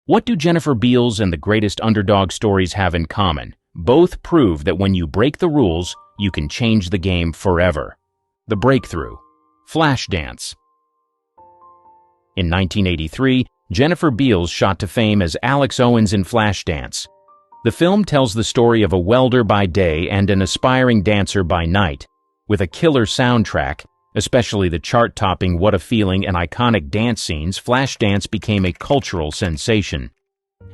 What do Jennifer Beals and the greatest underdog stories have in common? Both prove that when you break the rules, you can change the game forever. The breakthrough. Flashdance. In 1983, Jennifer Beals shot to fame as Alex Owens in Flashdance. The film tells the story of a welder by day and an aspiring dancer by night. With a killer soundtrack, especially the chart-topping What a Feeling and iconic dance scenes, Flashdance became a cultural sensation.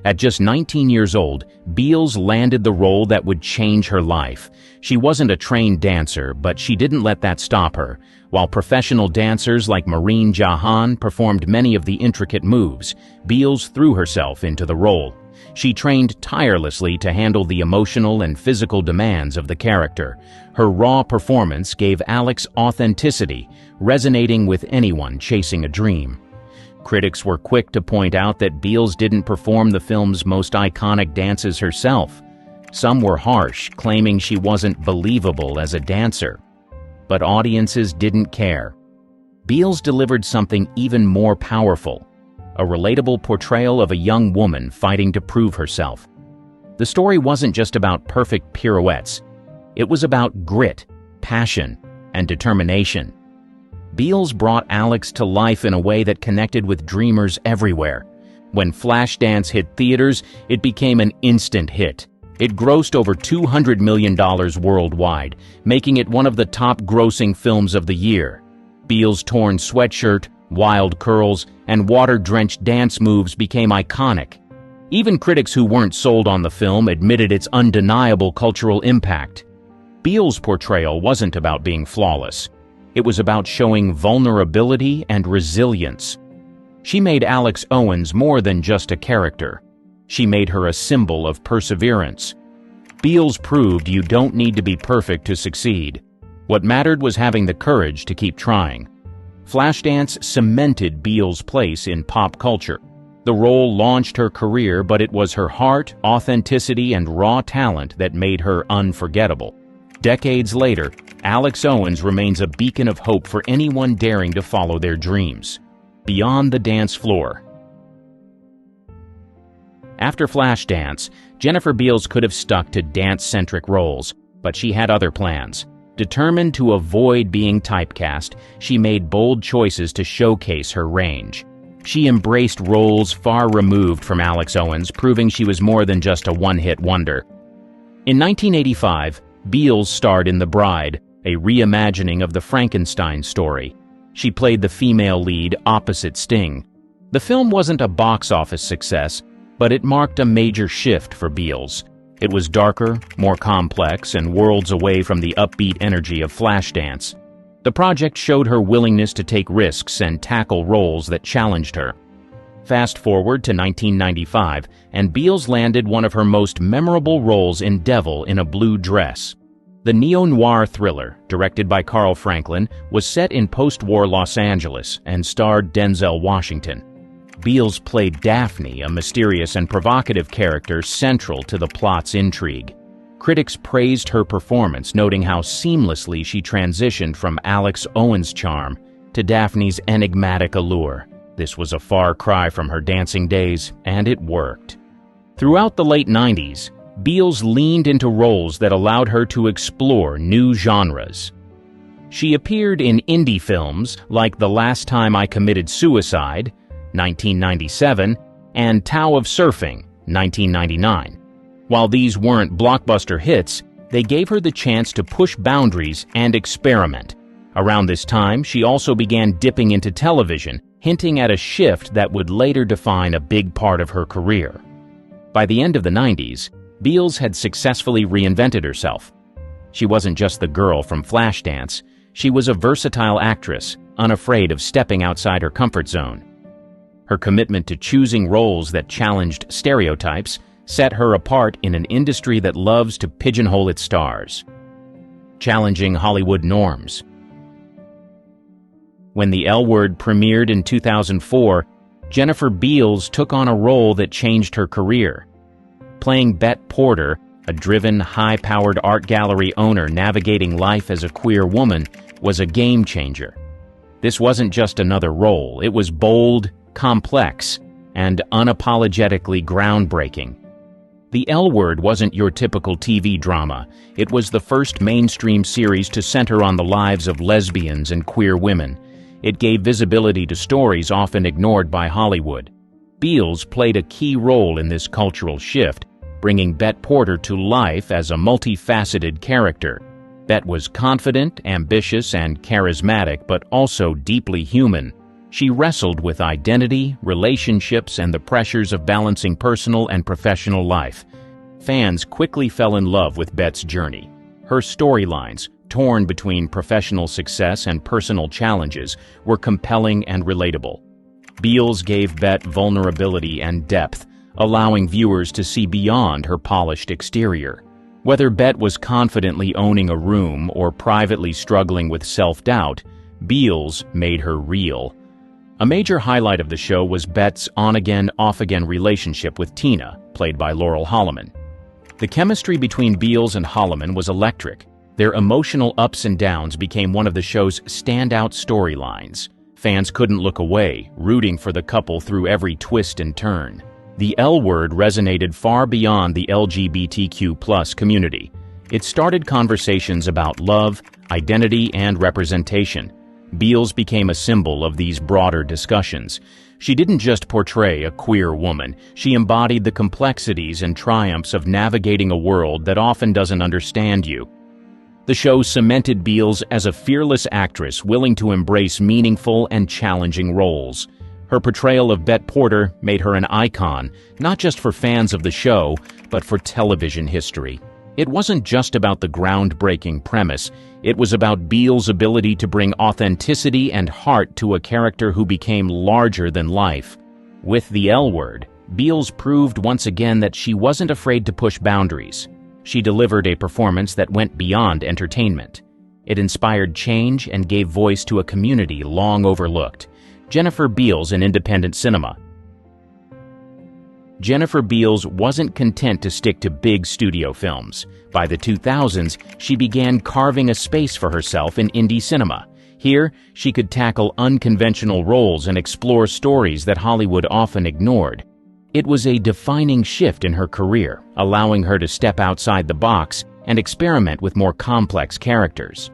At just 19 years old, Beals landed the role that would change her life. She wasn't a trained dancer, but she didn't let that stop her. While professional dancers like Marine Jahan performed many of the intricate moves, Beals threw herself into the role. She trained tirelessly to handle the emotional and physical demands of the character. Her raw performance gave Alex authenticity, resonating with anyone chasing a dream. Critics were quick to point out that Beals didn't perform the film's most iconic dances herself. Some were harsh, claiming she wasn't believable as a dancer. But audiences didn't care. Beals delivered something even more powerful. A relatable portrayal of a young woman fighting to prove herself. The story wasn't just about perfect pirouettes. It was about grit, passion, and determination. Beals brought Alex to life in a way that connected with dreamers everywhere. When Flashdance hit theaters, it became an instant hit. It grossed over $200 million worldwide, making it one of the top-grossing films of the year. Beals' torn sweatshirt, wild curls, and water-drenched dance moves became iconic. Even critics who weren't sold on the film admitted its undeniable cultural impact. Beals' portrayal wasn't about being flawless. It was about showing vulnerability and resilience. She made Alex Owens more than just a character. She made her a symbol of perseverance. Beals proved you don't need to be perfect to succeed. What mattered was having the courage to keep trying. Flashdance cemented Beals' place in pop culture. The role launched her career, but it was her heart, authenticity, and raw talent that made her unforgettable. Decades later, Alex Owens remains a beacon of hope for anyone daring to follow their dreams. Beyond the dance floor. After Flashdance, Jennifer Beals could have stuck to dance-centric roles, but she had other plans. Determined to avoid being typecast, she made bold choices to showcase her range. She embraced roles far removed from Alex Owens, proving she was more than just a one-hit wonder. In 1985, Beals starred in The Bride, a reimagining of the Frankenstein story. She played the female lead opposite Sting. The film wasn't a box office success, but it marked a major shift for Beals. It was darker, more complex, and worlds away from the upbeat energy of Flashdance. The project showed her willingness to take risks and tackle roles that challenged her. Fast forward to 1995, and Beals landed one of her most memorable roles in Devil in a Blue Dress. The neo-noir thriller, directed by Carl Franklin, was set in post-war Los Angeles and starred Denzel Washington. Beals played Daphne, a mysterious and provocative character central to the plot's intrigue. Critics praised her performance, noting how seamlessly she transitioned from Alex Owens' charm to Daphne's enigmatic allure. This was a far cry from her dancing days, and it worked. Throughout the late 90s, Beals leaned into roles that allowed her to explore new genres. She appeared in indie films like The Last Time I Committed Suicide, 1997, and Tao of Surfing, 1999. While these weren't blockbuster hits, they gave her the chance to push boundaries and experiment. Around this time, she also began dipping into television, hinting at a shift that would later define a big part of her career. By the end of the 90s, Beals had successfully reinvented herself. She wasn't just the girl from Flashdance, she was a versatile actress, unafraid of stepping outside her comfort zone. Her commitment to choosing roles that challenged stereotypes set her apart in an industry that loves to pigeonhole its stars. Challenging Hollywood norms. When The L Word premiered in 2004, Jennifer Beals took on a role that changed her career. Playing Bette Porter, a driven, high-powered art gallery owner navigating life as a queer woman, was a game changer. This wasn't just another role, it was bold, complex, and unapologetically groundbreaking. The L Word wasn't your typical TV drama. It was the first mainstream series to center on the lives of lesbians and queer women. It gave visibility to stories often ignored by Hollywood. Beals played a key role in this cultural shift, bringing Bet Porter to life as a multifaceted character. Bet was confident, ambitious, and charismatic, but also deeply human. She wrestled with identity, relationships, and the pressures of balancing personal and professional life. Fans quickly fell in love with Bet's journey. Her storylines, torn between professional success and personal challenges, were compelling and relatable. Beals gave Bet vulnerability and depth, allowing viewers to see beyond her polished exterior. Whether Bet was confidently owning a room or privately struggling with self-doubt, Beals made her real. A major highlight of the show was Bet's on-again, off-again relationship with Tina, played by Laurel Holloman. The chemistry between Beals and Holloman was electric. Their emotional ups and downs became one of the show's standout storylines. Fans couldn't look away, rooting for the couple through every twist and turn. The L Word resonated far beyond the LGBTQ+ community. It started conversations about love, identity, and representation. Beals became a symbol of these broader discussions. She didn't just portray a queer woman, she embodied the complexities and triumphs of navigating a world that often doesn't understand you. The show cemented Beals as a fearless actress willing to embrace meaningful and challenging roles. Her portrayal of Bet Porter made her an icon, not just for fans of the show, but for television history. It wasn't just about the groundbreaking premise, it was about Beals' ability to bring authenticity and heart to a character who became larger than life. With the L Word, Beals proved once again that she wasn't afraid to push boundaries. She delivered a performance that went beyond entertainment. It inspired change and gave voice to a community long overlooked. Jennifer Beals in independent cinema. Jennifer Beals wasn't content to stick to big studio films. By the 2000s, she began carving a space for herself in indie cinema. Here, she could tackle unconventional roles and explore stories that Hollywood often ignored. It was a defining shift in her career, allowing her to step outside the box and experiment with more complex characters.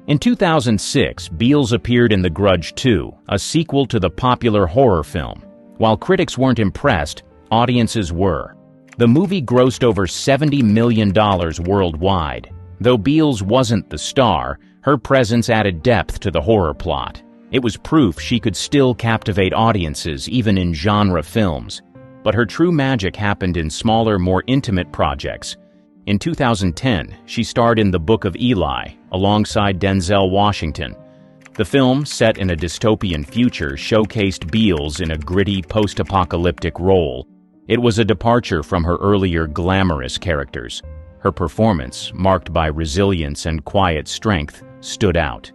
In 2006, Beals appeared in The Grudge 2, a sequel to the popular horror film. While critics weren't impressed, audiences were. The movie grossed over $70 million worldwide. Though Beals wasn't the star, her presence added depth to the horror plot. It was proof she could still captivate audiences even in genre films. But her true magic happened in smaller, more intimate projects. In 2010, she starred in The Book of Eli, alongside Denzel Washington. The film, set in a dystopian future, showcased Beals in a gritty, post-apocalyptic role. It was a departure from her earlier glamorous characters. Her performance, marked by resilience and quiet strength, stood out.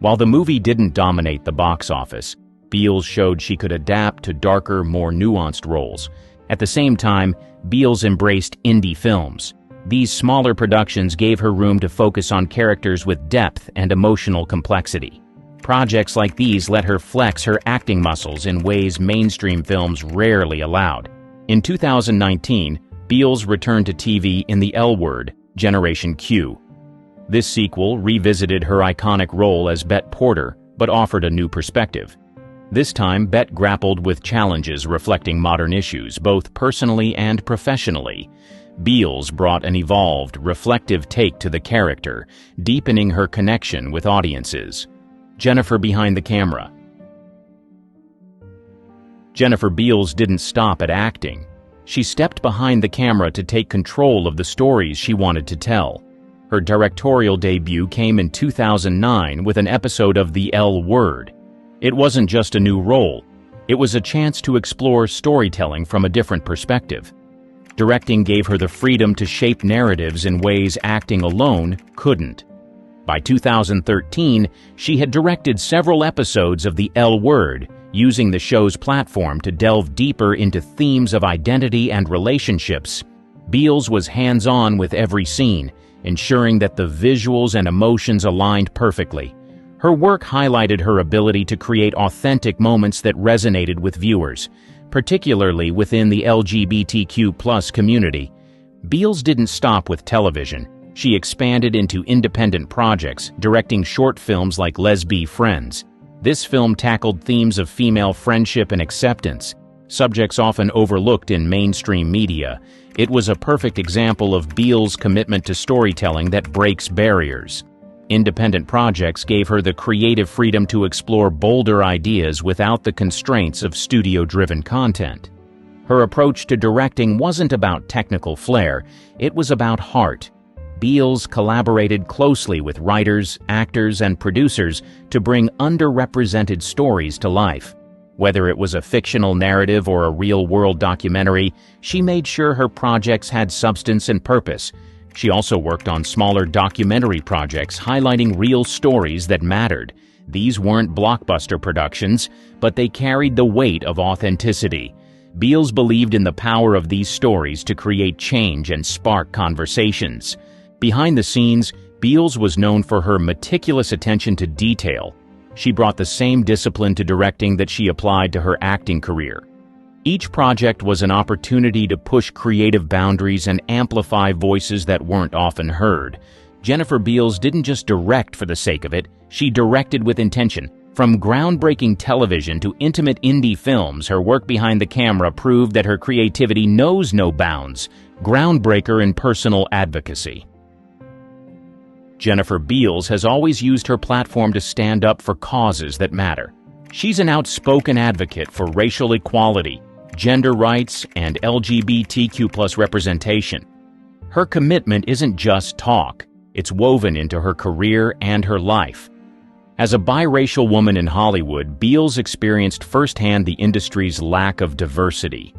While the movie didn't dominate the box office, Beals showed she could adapt to darker, more nuanced roles. At the same time, Beals embraced indie films. These smaller productions gave her room to focus on characters with depth and emotional complexity. Projects like these let her flex her acting muscles in ways mainstream films rarely allowed. In 2019, Beals returned to TV in The L Word, Generation Q. This sequel revisited her iconic role as Bet Porter, but offered a new perspective. This time, Bet grappled with challenges reflecting modern issues, both personally and professionally. Beals brought an evolved, reflective take to the character, deepening her connection with audiences. Jennifer behind the camera. Jennifer Beals didn't stop at acting. She stepped behind the camera to take control of the stories she wanted to tell. Her directorial debut came in 2009 with an episode of The L Word. It wasn't just a new role. It was a chance to explore storytelling from a different perspective. Directing gave her the freedom to shape narratives in ways acting alone couldn't. By 2013, she had directed several episodes of The L Word, using the show's platform to delve deeper into themes of identity and relationships. Beals was hands-on with every scene, ensuring that the visuals and emotions aligned perfectly. Her work highlighted her ability to create authentic moments that resonated with viewers. particularly within the LGBTQ+ community. Beals didn't stop with television. She expanded into independent projects, directing short films like Lesbi Friends. This film tackled themes of female friendship and acceptance, subjects often overlooked in mainstream media. It was a perfect example of Beals' commitment to storytelling that breaks barriers. Independent projects gave her the creative freedom to explore bolder ideas without the constraints of studio-driven content. Her approach to directing wasn't about technical flair, it was about heart. Beals collaborated closely with writers, actors, and producers to bring underrepresented stories to life. Whether it was a fictional narrative or a real-world documentary, she made sure her projects had substance and purpose. She also worked on smaller documentary projects highlighting real stories that mattered. These weren't blockbuster productions, but they carried the weight of authenticity. Beals believed in the power of these stories to create change and spark conversations. Behind the scenes, Beals was known for her meticulous attention to detail. She brought the same discipline to directing that she applied to her acting career. Each project was an opportunity to push creative boundaries and amplify voices that weren't often heard. Jennifer Beals didn't just direct for the sake of it, she directed with intention. From groundbreaking television to intimate indie films, her work behind the camera proved that her creativity knows no bounds. Groundbreaker in personal advocacy. Jennifer Beals has always used her platform to stand up for causes that matter. She's an outspoken advocate for racial equality, gender rights, and LGBTQ+ representation. Her commitment isn't just talk, it's woven into her career and her life. As a biracial woman in Hollywood, Beals experienced firsthand the industry's lack of diversity.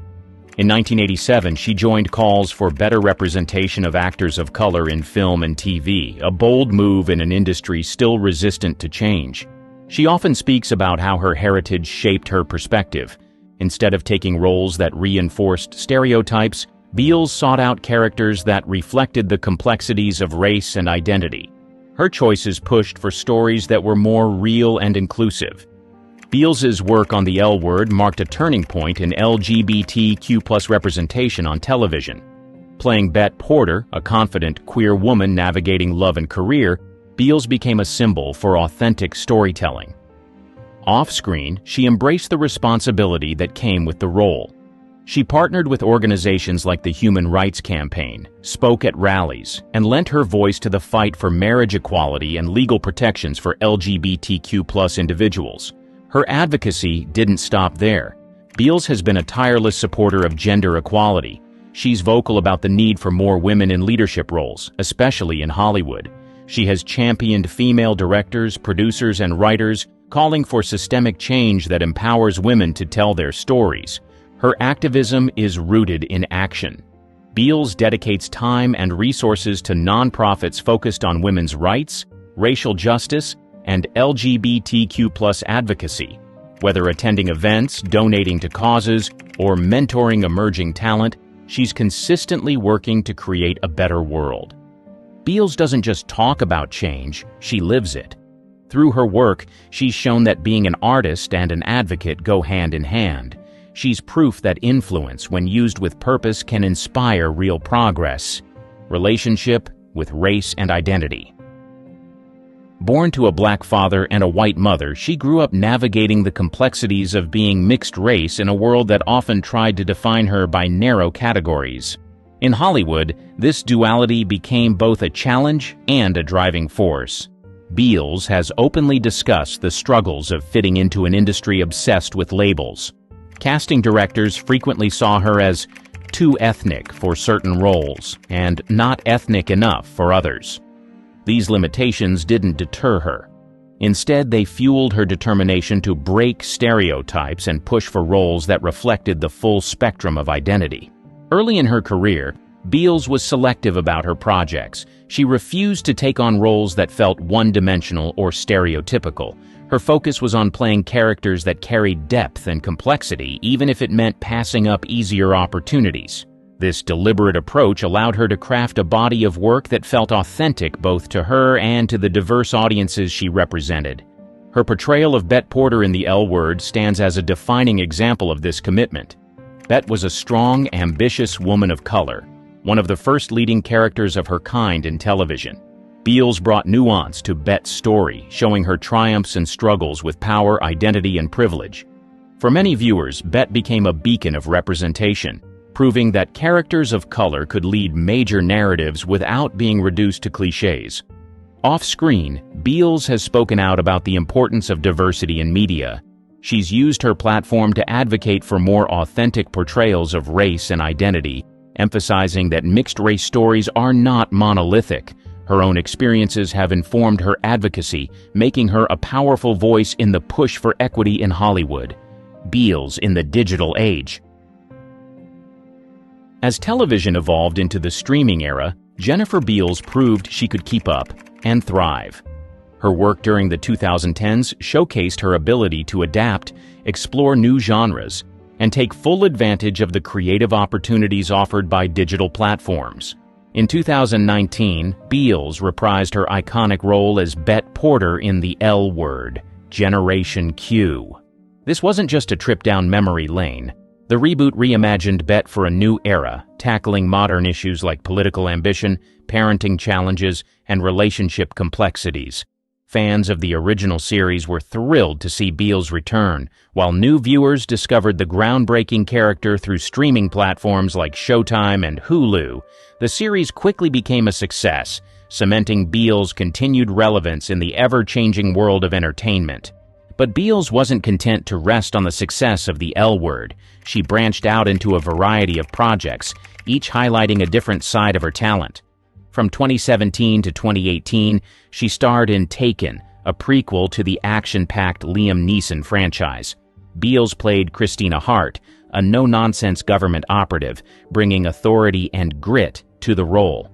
In 1987, she joined calls for better representation of actors of color in film and TV, a bold move in an industry still resistant to change. She often speaks about how her heritage shaped her perspective. Instead of taking roles that reinforced stereotypes, Beals sought out characters that reflected the complexities of race and identity. Her choices pushed for stories that were more real and inclusive. Beals's work on the L Word marked a turning point in LGBTQ+ representation on television. Playing Bette Porter, a confident queer woman navigating love and career, Beals became a symbol for authentic storytelling. Off-screen, she embraced the responsibility that came with the role. She partnered with organizations like the Human Rights Campaign, spoke at rallies, and lent her voice to the fight for marriage equality and legal protections for LGBTQ+ individuals. Her advocacy didn't stop there. Beals has been a tireless supporter of gender equality. She's vocal about the need for more women in leadership roles, especially in Hollywood. She has championed female directors, producers, and writers, calling for systemic change that empowers women to tell their stories. Her activism is rooted in action. Beals dedicates time and resources to nonprofits focused on women's rights, racial justice, and LGBTQ+ advocacy. Whether attending events, donating to causes, or mentoring emerging talent, she's consistently working to create a better world. Beals doesn't just talk about change, she lives it. Through her work, she's shown that being an artist and an advocate go hand in hand. She's proof that influence, when used with purpose, can inspire real progress. Relationship with race and identity. Born to a black father and a white mother, she grew up navigating the complexities of being mixed race in a world that often tried to define her by narrow categories. In Hollywood, this duality became both a challenge and a driving force. Beals has openly discussed the struggles of fitting into an industry obsessed with labels. Casting directors frequently saw her as too ethnic for certain roles and not ethnic enough for others. These limitations didn't deter her. Instead, they fueled her determination to break stereotypes and push for roles that reflected the full spectrum of identity. Early in her career, Beals was selective about her projects. She refused to take on roles that felt one-dimensional or stereotypical. Her focus was on playing characters that carried depth and complexity, even if it meant passing up easier opportunities. This deliberate approach allowed her to craft a body of work that felt authentic both to her and to the diverse audiences she represented. Her portrayal of Bet Porter in The L Word stands as a defining example of this commitment. Bet was a strong, ambitious woman of color, one of the first leading characters of her kind in television. Beals brought nuance to Bet's story, showing her triumphs and struggles with power, identity, and privilege. For many viewers, Bet became a beacon of representation, proving that characters of color could lead major narratives without being reduced to clichés. Off-screen, Beals has spoken out about the importance of diversity in media. She's used her platform to advocate for more authentic portrayals of race and identity, emphasizing that mixed-race stories are not monolithic. Her own experiences have informed her advocacy, making her a powerful voice in the push for equity in Hollywood. Beals in the digital age. As television evolved into the streaming era, Jennifer Beals proved she could keep up and thrive. Her work during the 2010s showcased her ability to adapt, explore new genres, and take full advantage of the creative opportunities offered by digital platforms. In 2019, Beals reprised her iconic role as Bet Porter in The L Word, Generation Q. This wasn't just a trip down memory lane. The reboot reimagined Bet for a new era, tackling modern issues like political ambition, parenting challenges, and relationship complexities. Fans of the original series were thrilled to see Beals return, while new viewers discovered the groundbreaking character through streaming platforms like Showtime and Hulu. The series quickly became a success, cementing Beals' continued relevance in the ever-changing world of entertainment. But Beals wasn't content to rest on the success of The L Word. She branched out into a variety of projects, each highlighting a different side of her talent. From 2017 to 2018, she starred in Taken, a prequel to the action-packed Liam Neeson franchise. Beals played Christina Hart, a no-nonsense government operative, bringing authority and grit to the role.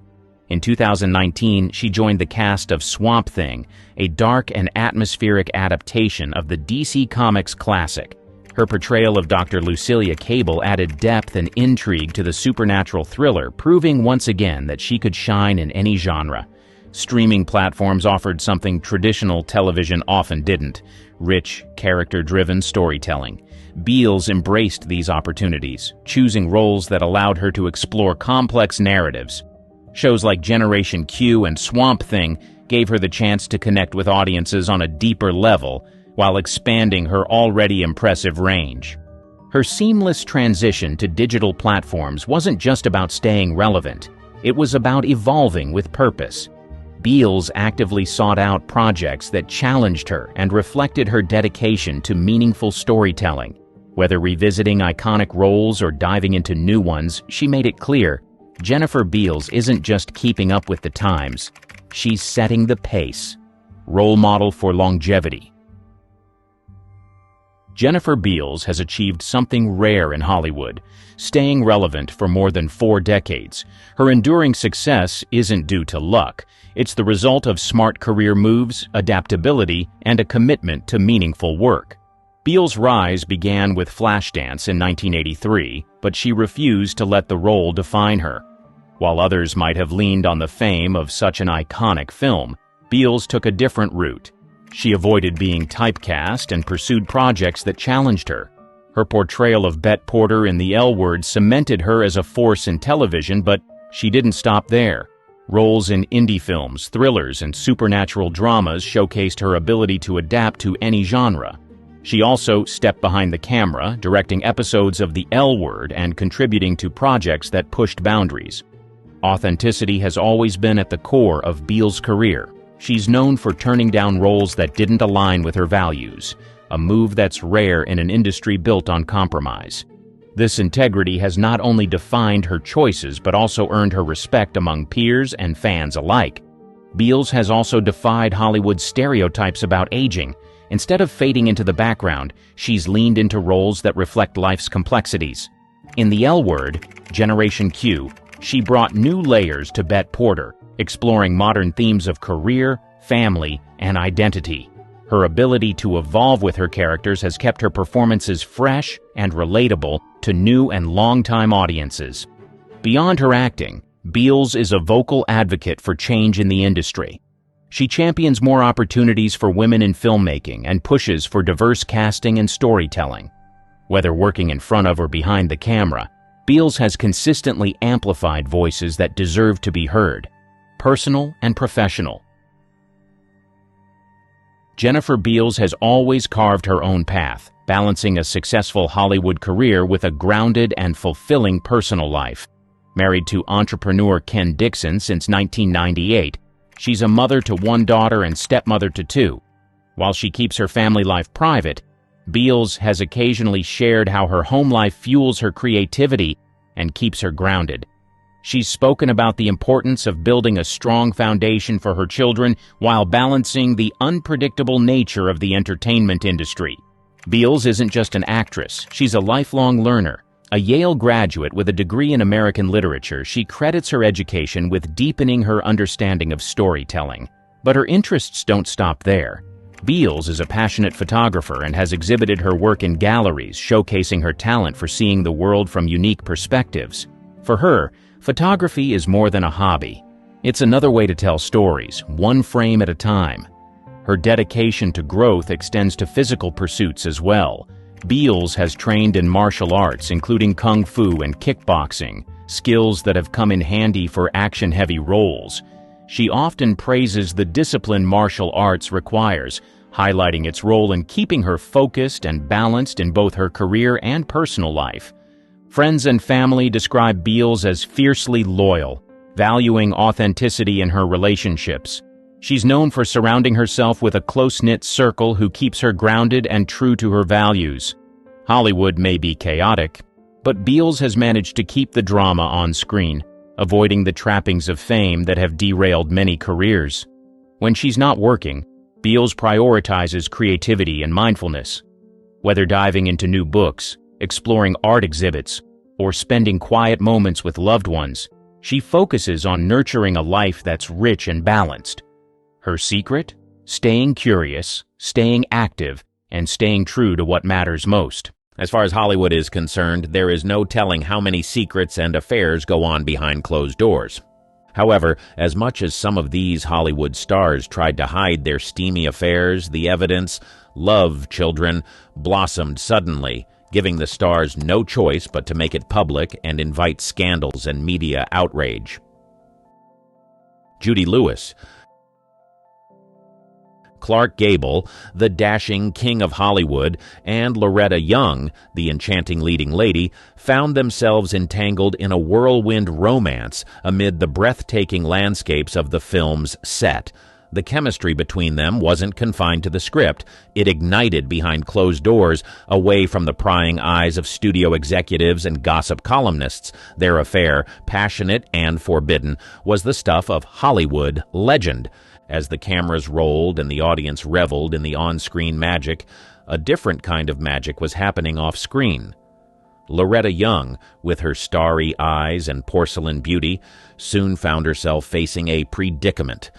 In 2019, she joined the cast of Swamp Thing, a dark and atmospheric adaptation of the DC Comics classic. Her portrayal of Dr. Lucilia Cable added depth and intrigue to the supernatural thriller, proving once again that she could shine in any genre. Streaming platforms offered something traditional television often didn't: rich, character-driven storytelling. Beals embraced these opportunities, choosing roles that allowed her to explore complex narratives. Shows like Generation Q and Swamp Thing gave her the chance to connect with audiences on a deeper level, while expanding her already impressive range. Her seamless transition to digital platforms wasn't just about staying relevant, it was about evolving with purpose. Beals actively sought out projects that challenged her and reflected her dedication to meaningful storytelling. Whether revisiting iconic roles or diving into new ones, she made it clear, Jennifer Beals isn't just keeping up with the times, she's setting the pace. Role model for longevity. Jennifer Beals has achieved something rare in Hollywood, staying relevant for more than 4 decades. Her enduring success isn't due to luck. It's the result of smart career moves, adaptability, and a commitment to meaningful work. Beals' rise began with Flashdance in 1983, but she refused to let the role define her. While others might have leaned on the fame of such an iconic film, Beals took a different route. She avoided being typecast and pursued projects that challenged her. Her portrayal of Bet Porter in The L Word cemented her as a force in television, but she didn't stop there. Roles in indie films, thrillers, and supernatural dramas showcased her ability to adapt to any genre. She also stepped behind the camera, directing episodes of The L Word and contributing to projects that pushed boundaries. Authenticity has always been at the core of Beals' career. She's known for turning down roles that didn't align with her values, a move that's rare in an industry built on compromise. This integrity has not only defined her choices but also earned her respect among peers and fans alike. Beals has also defied Hollywood's stereotypes about aging. Instead of fading into the background, she's leaned into roles that reflect life's complexities. In The L Word, Generation Q, she brought new layers to Bet Porter, exploring modern themes of career, family, and identity. Her ability to evolve with her characters has kept her performances fresh and relatable to new and longtime audiences. Beyond her acting, Beals is a vocal advocate for change in the industry. She champions more opportunities for women in filmmaking and pushes for diverse casting and storytelling. Whether working in front of or behind the camera, Beals has consistently amplified voices that deserve to be heard, personal and professional. Jennifer Beals has always carved her own path, balancing a successful Hollywood career with a grounded and fulfilling personal life. Married to entrepreneur Ken Dixon since 1998, she's a mother to 1 daughter and stepmother to 2. While she keeps her family life private, Beals has occasionally shared how her home life fuels her creativity and keeps her grounded. She's spoken about the importance of building a strong foundation for her children while balancing the unpredictable nature of the entertainment industry. Beals isn't just an actress, she's a lifelong learner. A Yale graduate with a degree in American literature, she credits her education with deepening her understanding of storytelling. But her interests don't stop there. Beals is a passionate photographer and has exhibited her work in galleries, showcasing her talent for seeing the world from unique perspectives. For her, photography is more than a hobby. It's another way to tell stories, one frame at a time. Her dedication to growth extends to physical pursuits as well. Beals has trained in martial arts, including kung fu and kickboxing, skills that have come in handy for action-heavy roles. She often praises the discipline martial arts requires, highlighting its role in keeping her focused and balanced in both her career and personal life. Friends and family describe Beals as fiercely loyal, valuing authenticity in her relationships. She's known for surrounding herself with a close-knit circle who keeps her grounded and true to her values. Hollywood may be chaotic, but Beals has managed to keep the drama on screen, avoiding the trappings of fame that have derailed many careers. When she's not working, Beals prioritizes creativity and mindfulness. Whether diving into new books, exploring art exhibits, or spending quiet moments with loved ones, she focuses on nurturing a life that's rich and balanced. Her secret? Staying curious, staying active, and staying true to what matters most. As far as Hollywood is concerned, there is no telling how many secrets and affairs go on behind closed doors. However, as much as some of these Hollywood stars tried to hide their steamy affairs, the evidence, love children, blossomed suddenly, giving the stars no choice but to make it public and invite scandals and media outrage. Judy Lewis. Clark Gable, the dashing king of Hollywood, and Loretta Young, the enchanting leading lady, found themselves entangled in a whirlwind romance amid the breathtaking landscapes of the film's set. The chemistry between them wasn't confined to the script. It ignited behind closed doors, away from the prying eyes of studio executives and gossip columnists. Their affair, passionate and forbidden, was the stuff of Hollywood legend. As the cameras rolled and the audience reveled in the on-screen magic, a different kind of magic was happening off-screen. Loretta Young, with her starry eyes and porcelain beauty, soon found herself facing a predicament.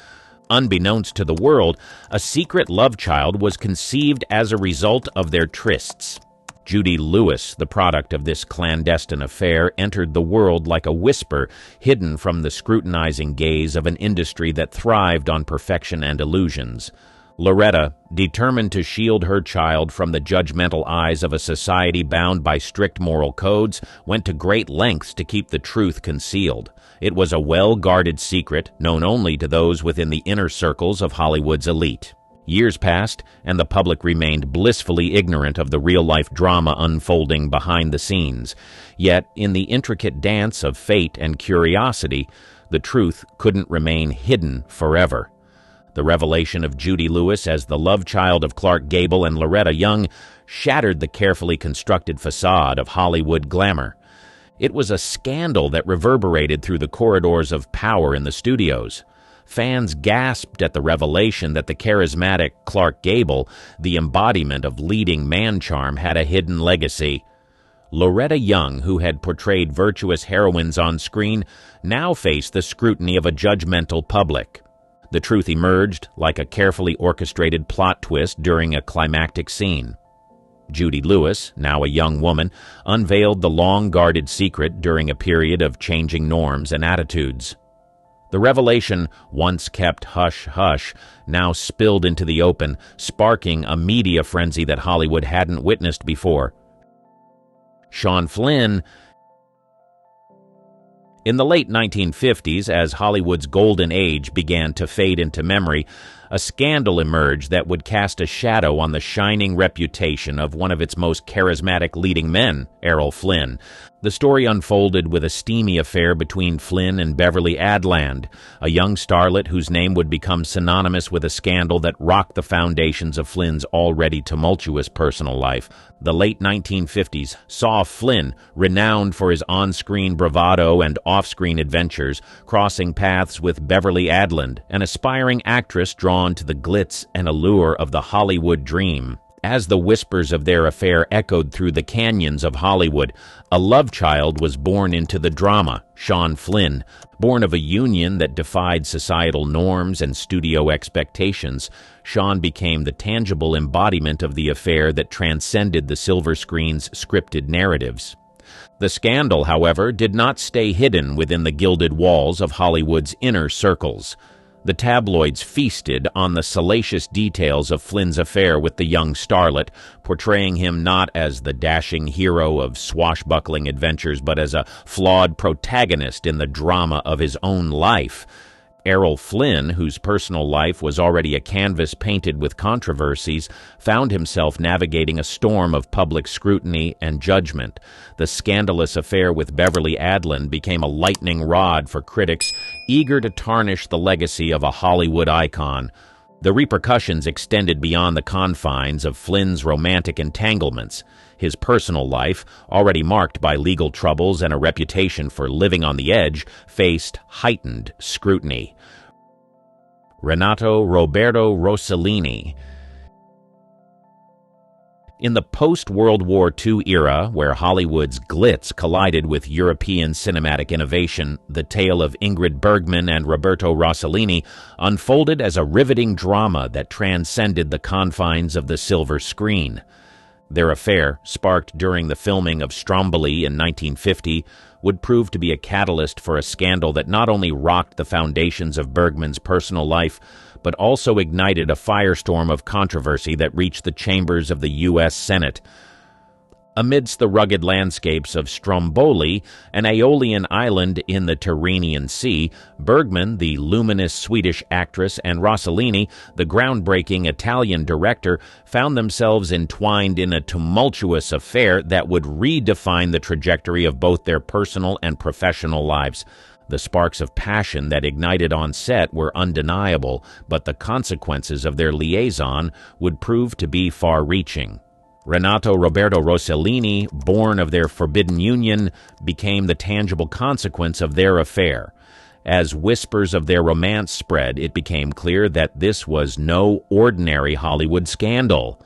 Unbeknownst to the world, a secret love child was conceived as a result of their trysts. Judy Lewis, the product of this clandestine affair, entered the world like a whisper, hidden from the scrutinizing gaze of an industry that thrived on perfection and illusions. Loretta, determined to shield her child from the judgmental eyes of a society bound by strict moral codes, went to great lengths to keep the truth concealed. It was a well-guarded secret, known only to those within the inner circles of Hollywood's elite. Years passed, and the public remained blissfully ignorant of the real-life drama unfolding behind the scenes. Yet, in the intricate dance of fate and curiosity, the truth couldn't remain hidden forever. The revelation of Judy Lewis as the love child of Clark Gable and Loretta Young shattered the carefully constructed facade of Hollywood glamour. It was a scandal that reverberated through the corridors of power in the studios. Fans gasped at the revelation that the charismatic Clark Gable, the embodiment of leading man charm, had a hidden legacy. Loretta Young, who had portrayed virtuous heroines on screen, now faced the scrutiny of a judgmental public. The truth emerged like a carefully orchestrated plot twist during a climactic scene. Judy Lewis, now a young woman, unveiled the long-guarded secret during a period of changing norms and attitudes. The revelation, once kept hush-hush, now spilled into the open, sparking a media frenzy that Hollywood hadn't witnessed before. Sean Flynn. In the late 1950s, as Hollywood's golden age began to fade into memory, a scandal emerged that would cast a shadow on the shining reputation of one of its most charismatic leading men, Errol Flynn. The story unfolded with a steamy affair between Flynn and Beverly Adland, a young starlet whose name would become synonymous with a scandal that rocked the foundations of Flynn's already tumultuous personal life. The late 1950s saw Flynn, renowned for his on-screen bravado and off-screen adventures, crossing paths with Beverly Adland, an aspiring actress drawn to the glitz and allure of the Hollywood dream. As the whispers of their affair echoed through the canyons of Hollywood, a love child was born into the drama, Sean Flynn. Born of a union that defied societal norms and studio expectations, Sean became the tangible embodiment of the affair that transcended the silver screen's scripted narratives. The scandal, however, did not stay hidden within the gilded walls of Hollywood's inner circles. The tabloids feasted on the salacious details of Flynn's affair with the young starlet, portraying him not as the dashing hero of swashbuckling adventures, but as a flawed protagonist in the drama of his own life. Errol Flynn, whose personal life was already a canvas painted with controversies, found himself navigating a storm of public scrutiny and judgment. The scandalous affair with Beverly Adland became a lightning rod for critics eager to tarnish the legacy of a Hollywood icon. The repercussions extended beyond the confines of Flynn's romantic entanglements. His personal life, already marked by legal troubles and a reputation for living on the edge, faced heightened scrutiny. Renato Roberto Rossellini. In the post-World War II era, where Hollywood's glitz collided with European cinematic innovation, the tale of Ingrid Bergman and Roberto Rossellini unfolded as a riveting drama that transcended the confines of the silver screen. Their affair, sparked during the filming of Stromboli in 1950, would prove to be a catalyst for a scandal that not only rocked the foundations of Bergman's personal life, but also ignited a firestorm of controversy that reached the chambers of the U.S. Senate. Amidst the rugged landscapes of Stromboli, an Aeolian island in the Tyrrhenian Sea, Bergman, the luminous Swedish actress, and Rossellini, the groundbreaking Italian director, found themselves entwined in a tumultuous affair that would redefine the trajectory of both their personal and professional lives. The sparks of passion that ignited on set were undeniable, but the consequences of their liaison would prove to be far-reaching. Renato Roberto Rossellini, born of their forbidden union, became the tangible consequence of their affair. As whispers of their romance spread, it became clear that this was no ordinary Hollywood scandal.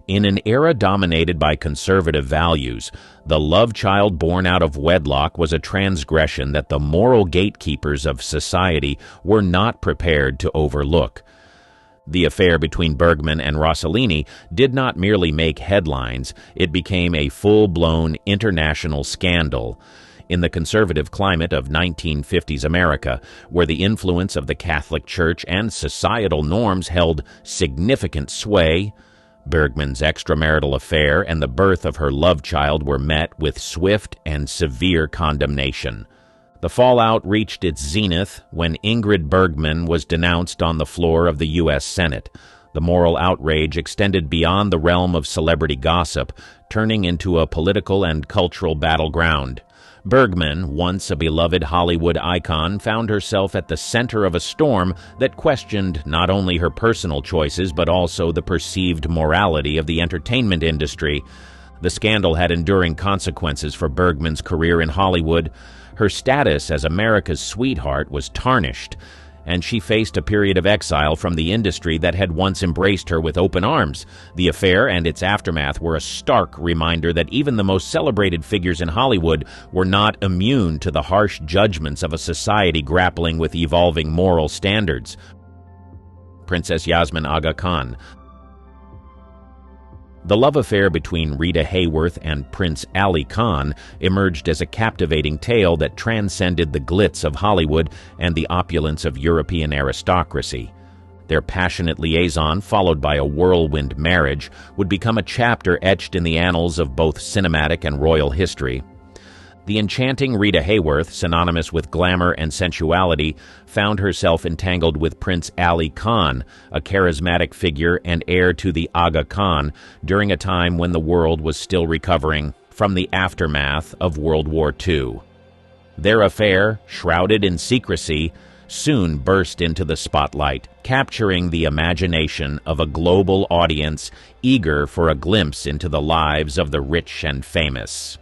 In an era dominated by conservative values, the love child born out of wedlock was a transgression that the moral gatekeepers of society were not prepared to overlook. The affair between Bergman and Rossellini did not merely make headlines, it became a full-blown international scandal. In the conservative climate of 1950s America, where the influence of the Catholic Church and societal norms held significant sway, Bergman's extramarital affair and the birth of her love child were met with swift and severe condemnation. The fallout reached its zenith when Ingrid Bergman was denounced on the floor of the U.S. Senate. The moral outrage extended beyond the realm of celebrity gossip, turning into a political and cultural battleground. Bergman, once a beloved Hollywood icon, found herself at the center of a storm that questioned not only her personal choices but also the perceived morality of the entertainment industry. The scandal had enduring consequences for Bergman's career in Hollywood. Her status as America's sweetheart was tarnished, and she faced a period of exile from the industry that had once embraced her with open arms. The affair and its aftermath were a stark reminder that even the most celebrated figures in Hollywood were not immune to the harsh judgments of a society grappling with evolving moral standards. Princess Yasmin Aga Khan. The love affair between Rita Hayworth and Prince Ali Khan emerged as a captivating tale that transcended the glitz of Hollywood and the opulence of European aristocracy. Their passionate liaison, followed by a whirlwind marriage, would become a chapter etched in the annals of both cinematic and royal history. The enchanting Rita Hayworth, synonymous with glamour and sensuality, found herself entangled with Prince Ali Khan, a charismatic figure and heir to the Aga Khan, during a time when the world was still recovering from the aftermath of World War II. Their affair, shrouded in secrecy, soon burst into the spotlight, capturing the imagination of a global audience eager for a glimpse into the lives of the rich and famous.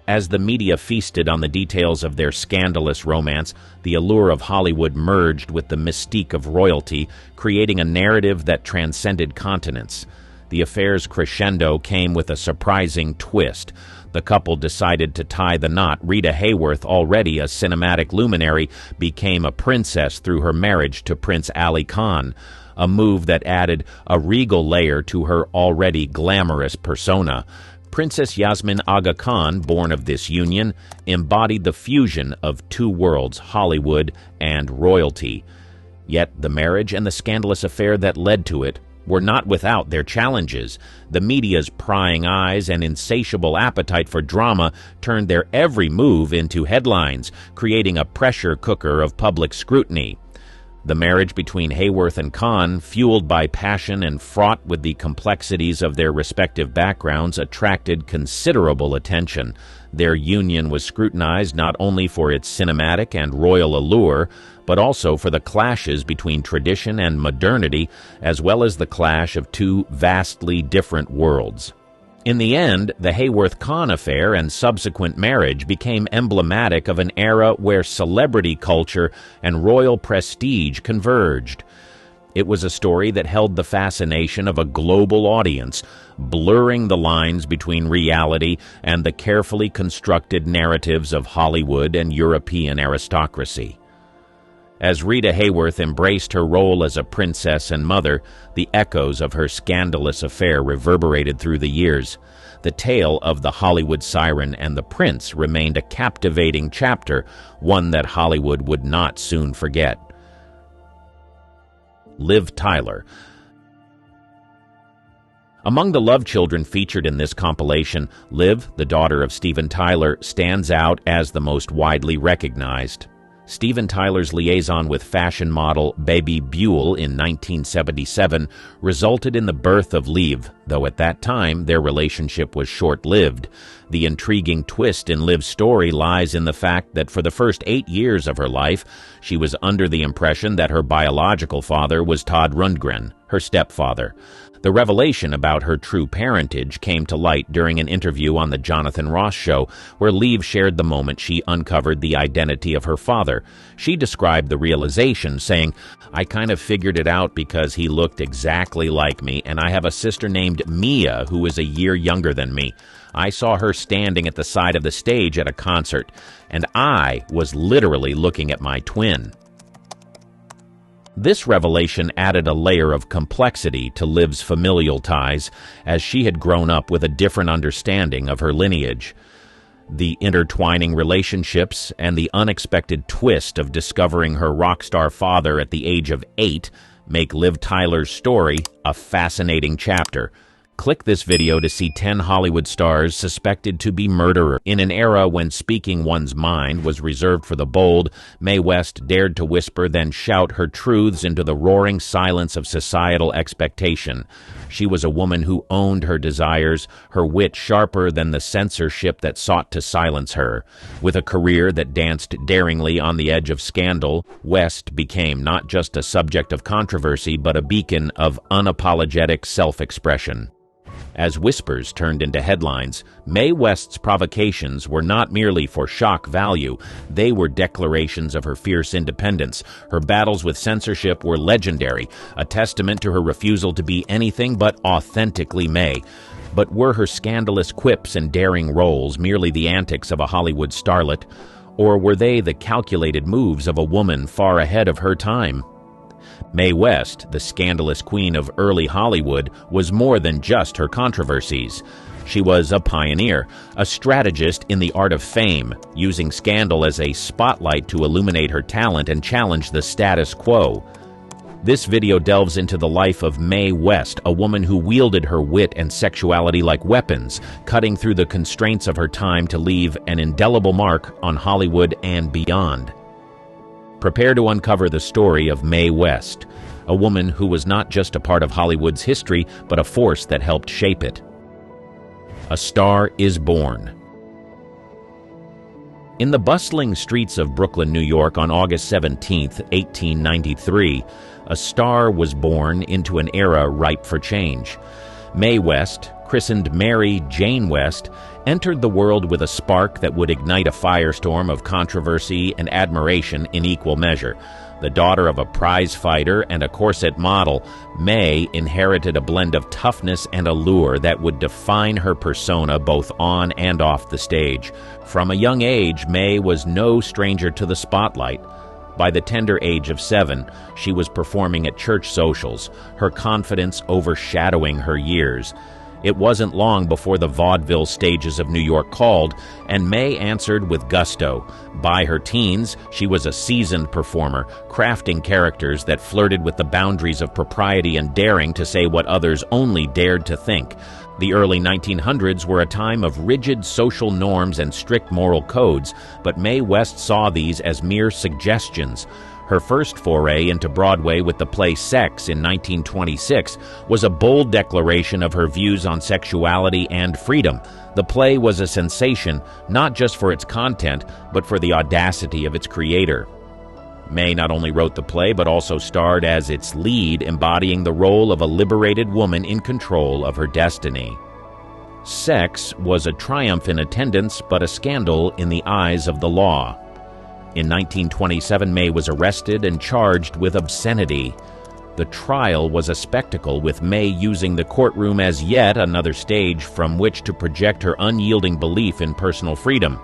As the media feasted on the details of their scandalous romance, the allure of Hollywood merged with the mystique of royalty, creating a narrative that transcended continents. The affair's crescendo came with a surprising twist. The couple decided to tie the knot. Rita Hayworth, already a cinematic luminary, became a princess through her marriage to Prince Ali Khan, a move that added a regal layer to her already glamorous persona. Princess Yasmin Aga Khan, born of this union, embodied the fusion of two worlds, Hollywood and royalty. Yet the marriage and the scandalous affair that led to it were not without their challenges. The media's prying eyes and insatiable appetite for drama turned their every move into headlines, creating a pressure cooker of public scrutiny. The marriage between Hayworth and Khan, fueled by passion and fraught with the complexities of their respective backgrounds, attracted considerable attention. Their union was scrutinized not only for its cinematic and royal allure, but also for the clashes between tradition and modernity, as well as the clash of two vastly different worlds. In the end, the Hayworth-Khan affair and subsequent marriage became emblematic of an era where celebrity culture and royal prestige converged. It was a story that held the fascination of a global audience, blurring the lines between reality and the carefully constructed narratives of Hollywood and European aristocracy. As Rita Hayworth embraced her role as a princess and mother, the echoes of her scandalous affair reverberated through the years. The tale of the Hollywood siren and the prince remained a captivating chapter, one that Hollywood would not soon forget. Liv Tyler. Among the love children featured in this compilation, Liv, the daughter of Steven Tyler, stands out as the most widely recognized. Steven Tyler's liaison with fashion model Baby Buell in 1977 resulted in the birth of Liv, though at that time their relationship was short-lived. The intriguing twist in Liv's story lies in the fact that for the first 8 years of her life, she was under the impression that her biological father was Todd Rundgren, her stepfather. The revelation about her true parentage came to light during an interview on The Jonathan Ross Show, where Liv shared the moment she uncovered the identity of her father. She described the realization, saying, "I kind of figured it out because he looked exactly like me, and I have a sister named Mia who is a year younger than me. I saw her standing at the side of the stage at a concert, and I was literally looking at my twin." This revelation added a layer of complexity to Liv's familial ties, as she had grown up with a different understanding of her lineage. The intertwining relationships and the unexpected twist of discovering her rock star father at the age of 8 make Liv Tyler's story a fascinating chapter. Click this video to see 10 Hollywood stars suspected to be murderers. In an era when speaking one's mind was reserved for the bold, Mae West dared to whisper, then shout her truths into the roaring silence of societal expectation. She was a woman who owned her desires, her wit sharper than the censorship that sought to silence her. With a career that danced daringly on the edge of scandal, West became not just a subject of controversy, but a beacon of unapologetic self-expression. As whispers turned into headlines, Mae West's provocations were not merely for shock value, they were declarations of her fierce independence. Her battles with censorship were legendary, a testament to her refusal to be anything but authentically Mae. But were her scandalous quips and daring roles merely the antics of a Hollywood starlet, or were they the calculated moves of a woman far ahead of her time? Mae West, the scandalous queen of early Hollywood, was more than just her controversies. She was a pioneer, a strategist in the art of fame, using scandal as a spotlight to illuminate her talent and challenge the status quo. This video delves into the life of Mae West, a woman who wielded her wit and sexuality like weapons, cutting through the constraints of her time to leave an indelible mark on Hollywood and beyond. Prepare to uncover the story of Mae West, a woman who was not just a part of Hollywood's history, but a force that helped shape it. A Star is Born. In the bustling streets of Brooklyn, New York on August 17, 1893, a star was born into an era ripe for change. Mae West, christened Mary Jane West, entered the world with a spark that would ignite a firestorm of controversy and admiration in equal measure. The daughter of a prize fighter and a corset model, Mae inherited a blend of toughness and allure that would define her persona both on and off the stage. From a young age, Mae was no stranger to the spotlight. By the tender age of 7, she was performing at church socials, her confidence overshadowing her years. It wasn't long before the vaudeville stages of New York called, and Mae answered with gusto. By her teens, she was a seasoned performer, crafting characters that flirted with the boundaries of propriety and daring to say what others only dared to think. The early 1900s were a time of rigid social norms and strict moral codes, but Mae West saw these as mere suggestions. Her first foray into Broadway with the play Sex in 1926 was a bold declaration of her views on sexuality and freedom. The play was a sensation, not just for its content, but for the audacity of its creator. Mae not only wrote the play, but also starred as its lead, embodying the role of a liberated woman in control of her destiny. Sex was a triumph in attendance, but a scandal in the eyes of the law. In 1927, Mae was arrested and charged with obscenity. The trial was a spectacle, with Mae using the courtroom as yet another stage from which to project her unyielding belief in personal freedom.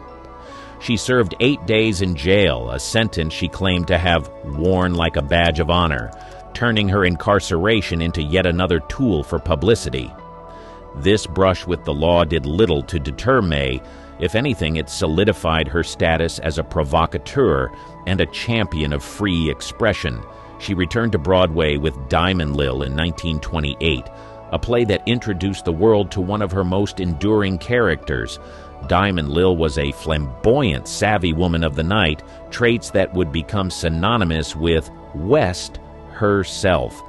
She served 8 days in jail, a sentence she claimed to have worn like a badge of honor, turning her incarceration into yet another tool for publicity. This brush with the law did little to deter Mae. If anything, it solidified her status as a provocateur and a champion of free expression. She returned to Broadway with Diamond Liil in 1928, a play that introduced the world to one of her most enduring characters. Diamond Liil was a flamboyant, savvy woman of the night, traits that would become synonymous with West herself.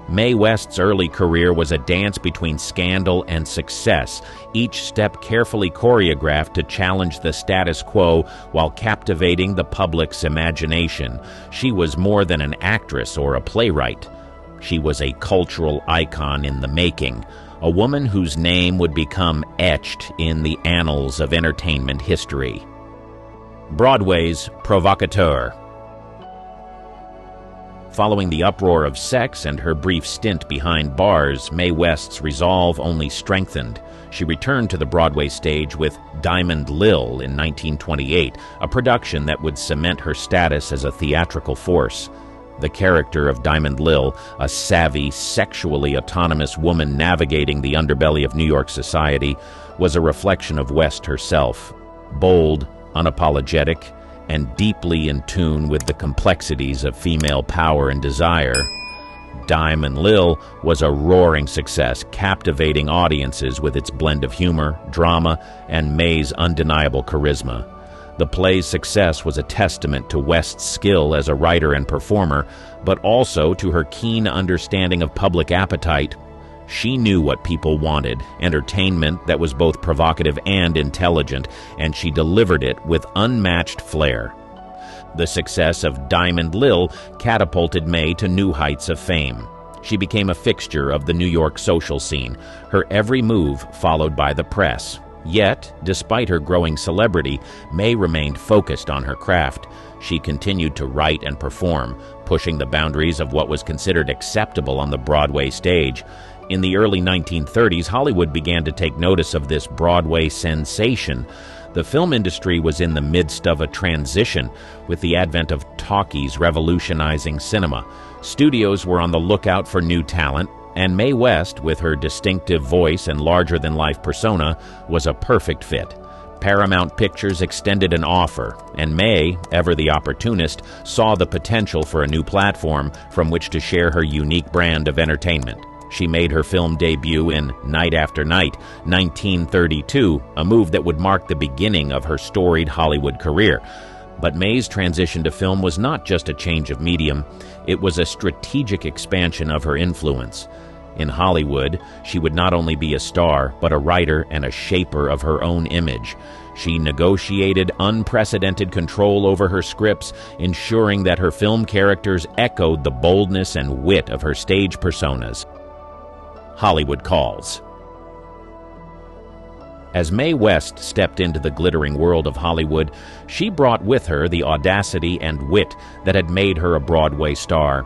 Mae West's early career was a dance between scandal and success, each step carefully choreographed to challenge the status quo while captivating the public's imagination. She was more than an actress or a playwright. She was a cultural icon in the making, a woman whose name would become etched in the annals of entertainment history. Broadway's provocateur. Following the uproar of Sex and her brief stint behind bars, Mae West's resolve only strengthened. She returned to the Broadway stage with Diamond Liil in 1928, a production that would cement her status as a theatrical force. The character of Diamond Liil, a savvy, sexually autonomous woman navigating the underbelly of New York society, was a reflection of West herself. Bold, unapologetic, and deeply in tune with the complexities of female power and desire, Diamond Liil was a roaring success, captivating audiences with its blend of humor, drama, and Mae's undeniable charisma. The play's success was a testament to West's skill as a writer and performer, but also to her keen understanding of public appetite. She knew what people wanted, entertainment that was both provocative and intelligent, and she delivered it with unmatched flair. The success of Diamond Liil catapulted Mae to new heights of fame. She became a fixture of the New York social scene, her every move followed by the press. Yet, despite her growing celebrity, Mae remained focused on her craft. She continued to write and perform, pushing the boundaries of what was considered acceptable on the Broadway stage. In the early 1930s, Hollywood began to take notice of this Broadway sensation. The film industry was in the midst of a transition, with the advent of talkies revolutionizing cinema. Studios were on the lookout for new talent, and Mae West, with her distinctive voice and larger-than-life persona, was a perfect fit. Paramount Pictures extended an offer, and Mae, ever the opportunist, saw the potential for a new platform from which to share her unique brand of entertainment. She made her film debut in Night After Night, 1932, a move that would mark the beginning of her storied Hollywood career. But Mae's transition to film was not just a change of medium, it was a strategic expansion of her influence. In Hollywood, she would not only be a star, but a writer and a shaper of her own image. She negotiated unprecedented control over her scripts, ensuring that her film characters echoed the boldness and wit of her stage personas. Hollywood Calls. As Mae West stepped into the glittering world of Hollywood, she brought with her the audacity and wit that had made her a Broadway star.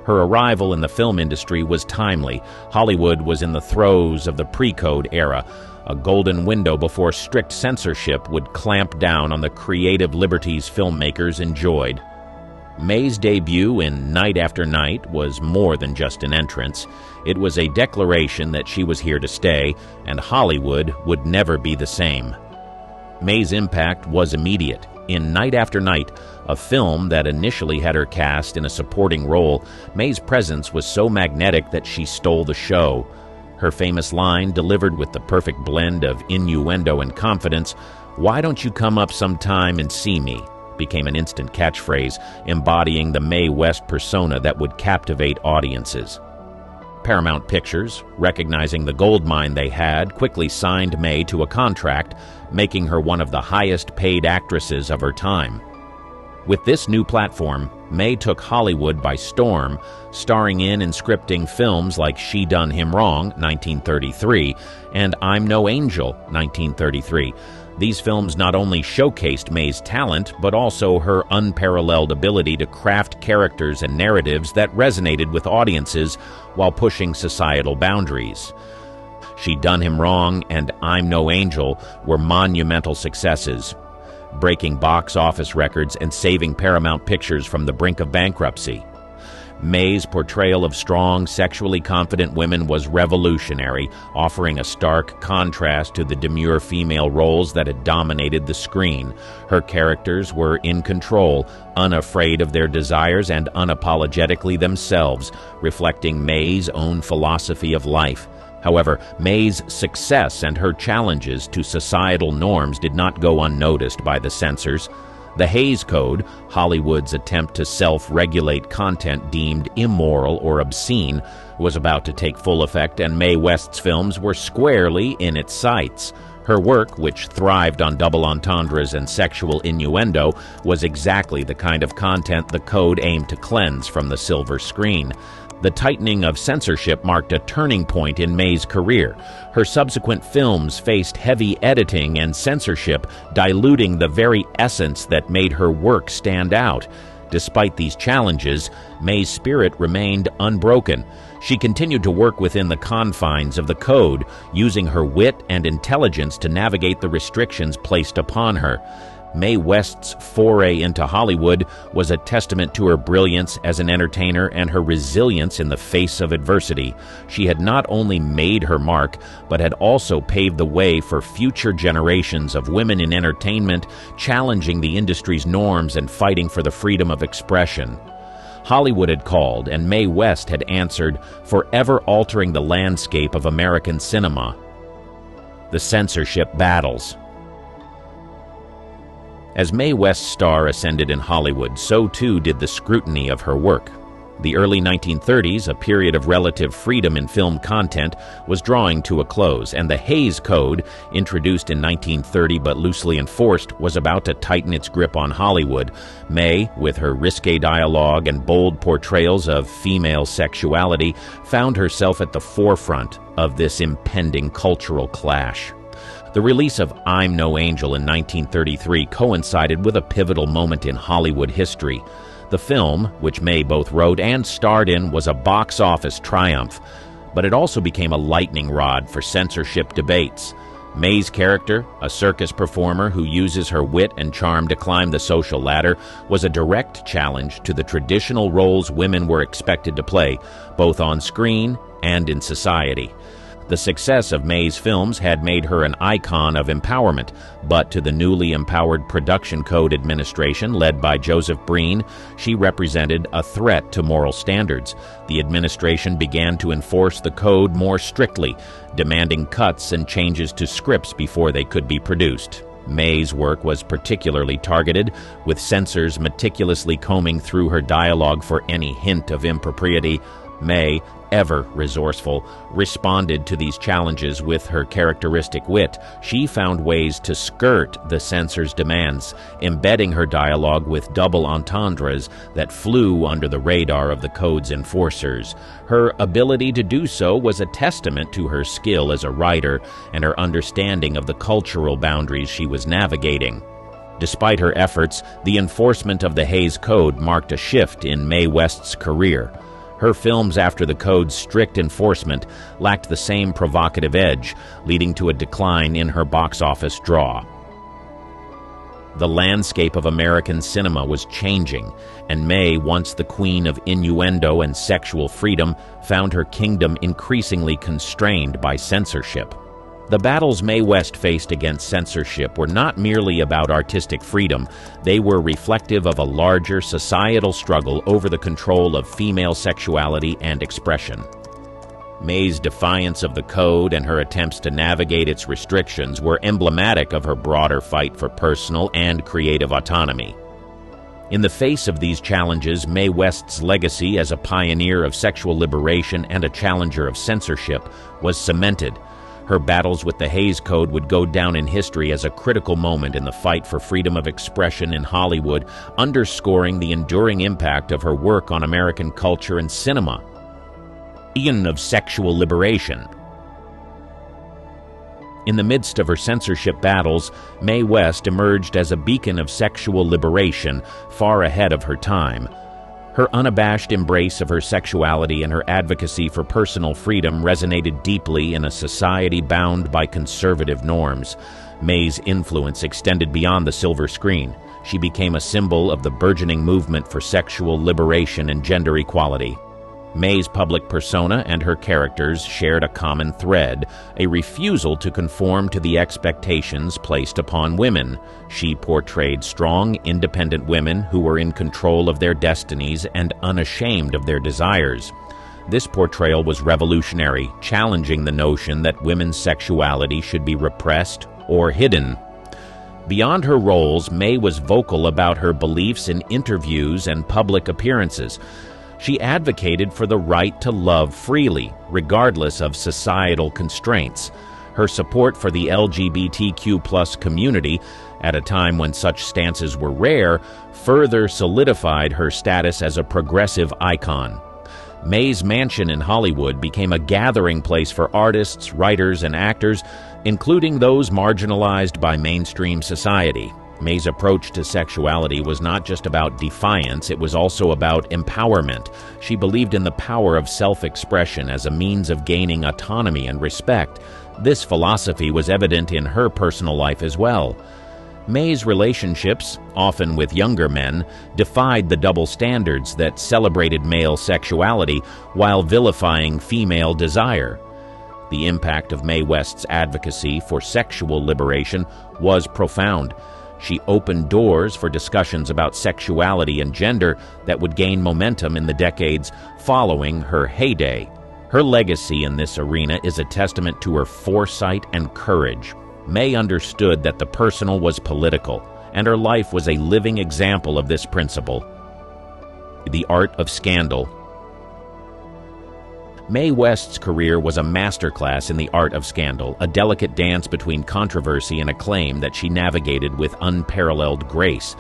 Her arrival in the film industry was timely. Hollywood was in the throes of the pre-code era, a golden window before strict censorship would clamp down on the creative liberties filmmakers enjoyed. Mae's debut in Night After Night was more than just an entrance. It was a declaration that she was here to stay, and Hollywood would never be the same. Mae's impact was immediate. In Night After Night, a film that initially had her cast in a supporting role, Mae's presence was so magnetic that she stole the show. Her famous line, delivered with the perfect blend of innuendo and confidence, "Why don't you come up sometime and see me?" became an instant catchphrase, embodying the Mae West persona that would captivate audiences. Paramount Pictures, recognizing the goldmine they had, quickly signed Mae to a contract, making her one of the highest-paid actresses of her time. With this new platform, Mae took Hollywood by storm, starring in and scripting films like She Done Him Wrong, 1933, and I'm No Angel, 1933. These films not only showcased Mae's talent, but also her unparalleled ability to craft characters and narratives that resonated with audiences while pushing societal boundaries. She Done Him Wrong and I'm No Angel were monumental successes, breaking box office records and saving Paramount Pictures from the brink of bankruptcy. Mae's portrayal of strong, sexually confident women was revolutionary, offering a stark contrast to the demure female roles that had dominated the screen. Her characters were in control, unafraid of their desires and unapologetically themselves, reflecting Mae's own philosophy of life. However, Mae's success and her challenges to societal norms did not go unnoticed by the censors. The Hays Code, Hollywood's attempt to self-regulate content deemed immoral or obscene, was about to take full effect, and Mae West's films were squarely in its sights. Her work, which thrived on double entendres and sexual innuendo, was exactly the kind of content the code aimed to cleanse from the silver screen. The tightening of censorship marked a turning point in Mae's career. Her subsequent films faced heavy editing and censorship, diluting the very essence that made her work stand out. Despite these challenges, Mae's spirit remained unbroken. She continued to work within the confines of the code, using her wit and intelligence to navigate the restrictions placed upon her. Mae West's foray into Hollywood was a testament to her brilliance as an entertainer and her resilience in the face of adversity. She had not only made her mark, but had also paved the way for future generations of women in entertainment, challenging the industry's norms and fighting for the freedom of expression. Hollywood had called, and Mae West had answered, forever altering the landscape of American cinema. The censorship battles. As Mae West's star ascended in Hollywood, so too did the scrutiny of her work. The early 1930s, a period of relative freedom in film content, was drawing to a close, and the Hays Code, introduced in 1930 but loosely enforced, was about to tighten its grip on Hollywood. Mae, with her risque dialogue and bold portrayals of female sexuality, found herself at the forefront of this impending cultural clash. The release of I'm No Angel in 1933 coincided with a pivotal moment in Hollywood history. The film, which Mae both wrote and starred in, was a box office triumph, but it also became a lightning rod for censorship debates. May's character, a circus performer who uses her wit and charm to climb the social ladder, was a direct challenge to the traditional roles women were expected to play, both on screen and in society. The success of May's films had made her an icon of empowerment, but to the newly empowered Production Code Administration led by Joseph Breen, she represented a threat to moral standards. The administration began to enforce the code more strictly, demanding cuts and changes to scripts before they could be produced. May's work was particularly targeted, with censors meticulously combing through her dialogue for any hint of impropriety. May, ever resourceful, responded to these challenges with her characteristic wit. She found ways to skirt the censors' demands, embedding her dialogue with double entendres that flew under the radar of the code's enforcers. Her ability to do so was a testament to her skill as a writer and her understanding of the cultural boundaries she was navigating. Despite her efforts, the enforcement of the Hays Code marked a shift in Mae West's career. Her films after the code's strict enforcement lacked the same provocative edge, leading to a decline in her box office draw. The landscape of American cinema was changing, and May, once the queen of innuendo and sexual freedom, found her kingdom increasingly constrained by censorship. The battles Mae West faced against censorship were not merely about artistic freedom. They were reflective of a larger societal struggle over the control of female sexuality and expression. May's defiance of the code and her attempts to navigate its restrictions were emblematic of her broader fight for personal and creative autonomy. In the face of these challenges, Mae West's legacy as a pioneer of sexual liberation and a challenger of censorship was cemented. Her battles with the Hays Code would go down in history as a critical moment in the fight for freedom of expression in Hollywood, underscoring the enduring impact of her work on American culture and cinema. Beacon of sexual liberation. In the midst of her censorship battles, Mae West emerged as a beacon of sexual liberation, far ahead of her time. Her unabashed embrace of her sexuality and her advocacy for personal freedom resonated deeply in a society bound by conservative norms. May's influence extended beyond the silver screen. She became a symbol of the burgeoning movement for sexual liberation and gender equality. May's public persona and her characters shared a common thread, a refusal to conform to the expectations placed upon women. She portrayed strong, independent women who were in control of their destinies and unashamed of their desires. This portrayal was revolutionary, challenging the notion that women's sexuality should be repressed or hidden. Beyond her roles, May was vocal about her beliefs in interviews and public appearances. She advocated for the right to love freely, regardless of societal constraints. Her support for the LGBTQ+ community, at a time when such stances were rare, further solidified her status as a progressive icon. May's mansion in Hollywood became a gathering place for artists, writers, and actors, including those marginalized by mainstream society. May's approach to sexuality was not just about defiance, it was also about empowerment. She believed in the power of self-expression as a means of gaining autonomy and respect. This philosophy was evident in her personal life as well. May's relationships, often with younger men, defied the double standards that celebrated male sexuality while vilifying female desire. The impact of Mae West's advocacy for sexual liberation was profound. She opened doors for discussions about sexuality and gender that would gain momentum in the decades following her heyday. Her legacy in this arena is a testament to her foresight and courage. May understood that the personal was political, and her life was a living example of this principle. The art of scandal. Mae West's career was a masterclass in the art of scandal, a delicate dance between controversy and acclaim that she navigated with unparalleled grace.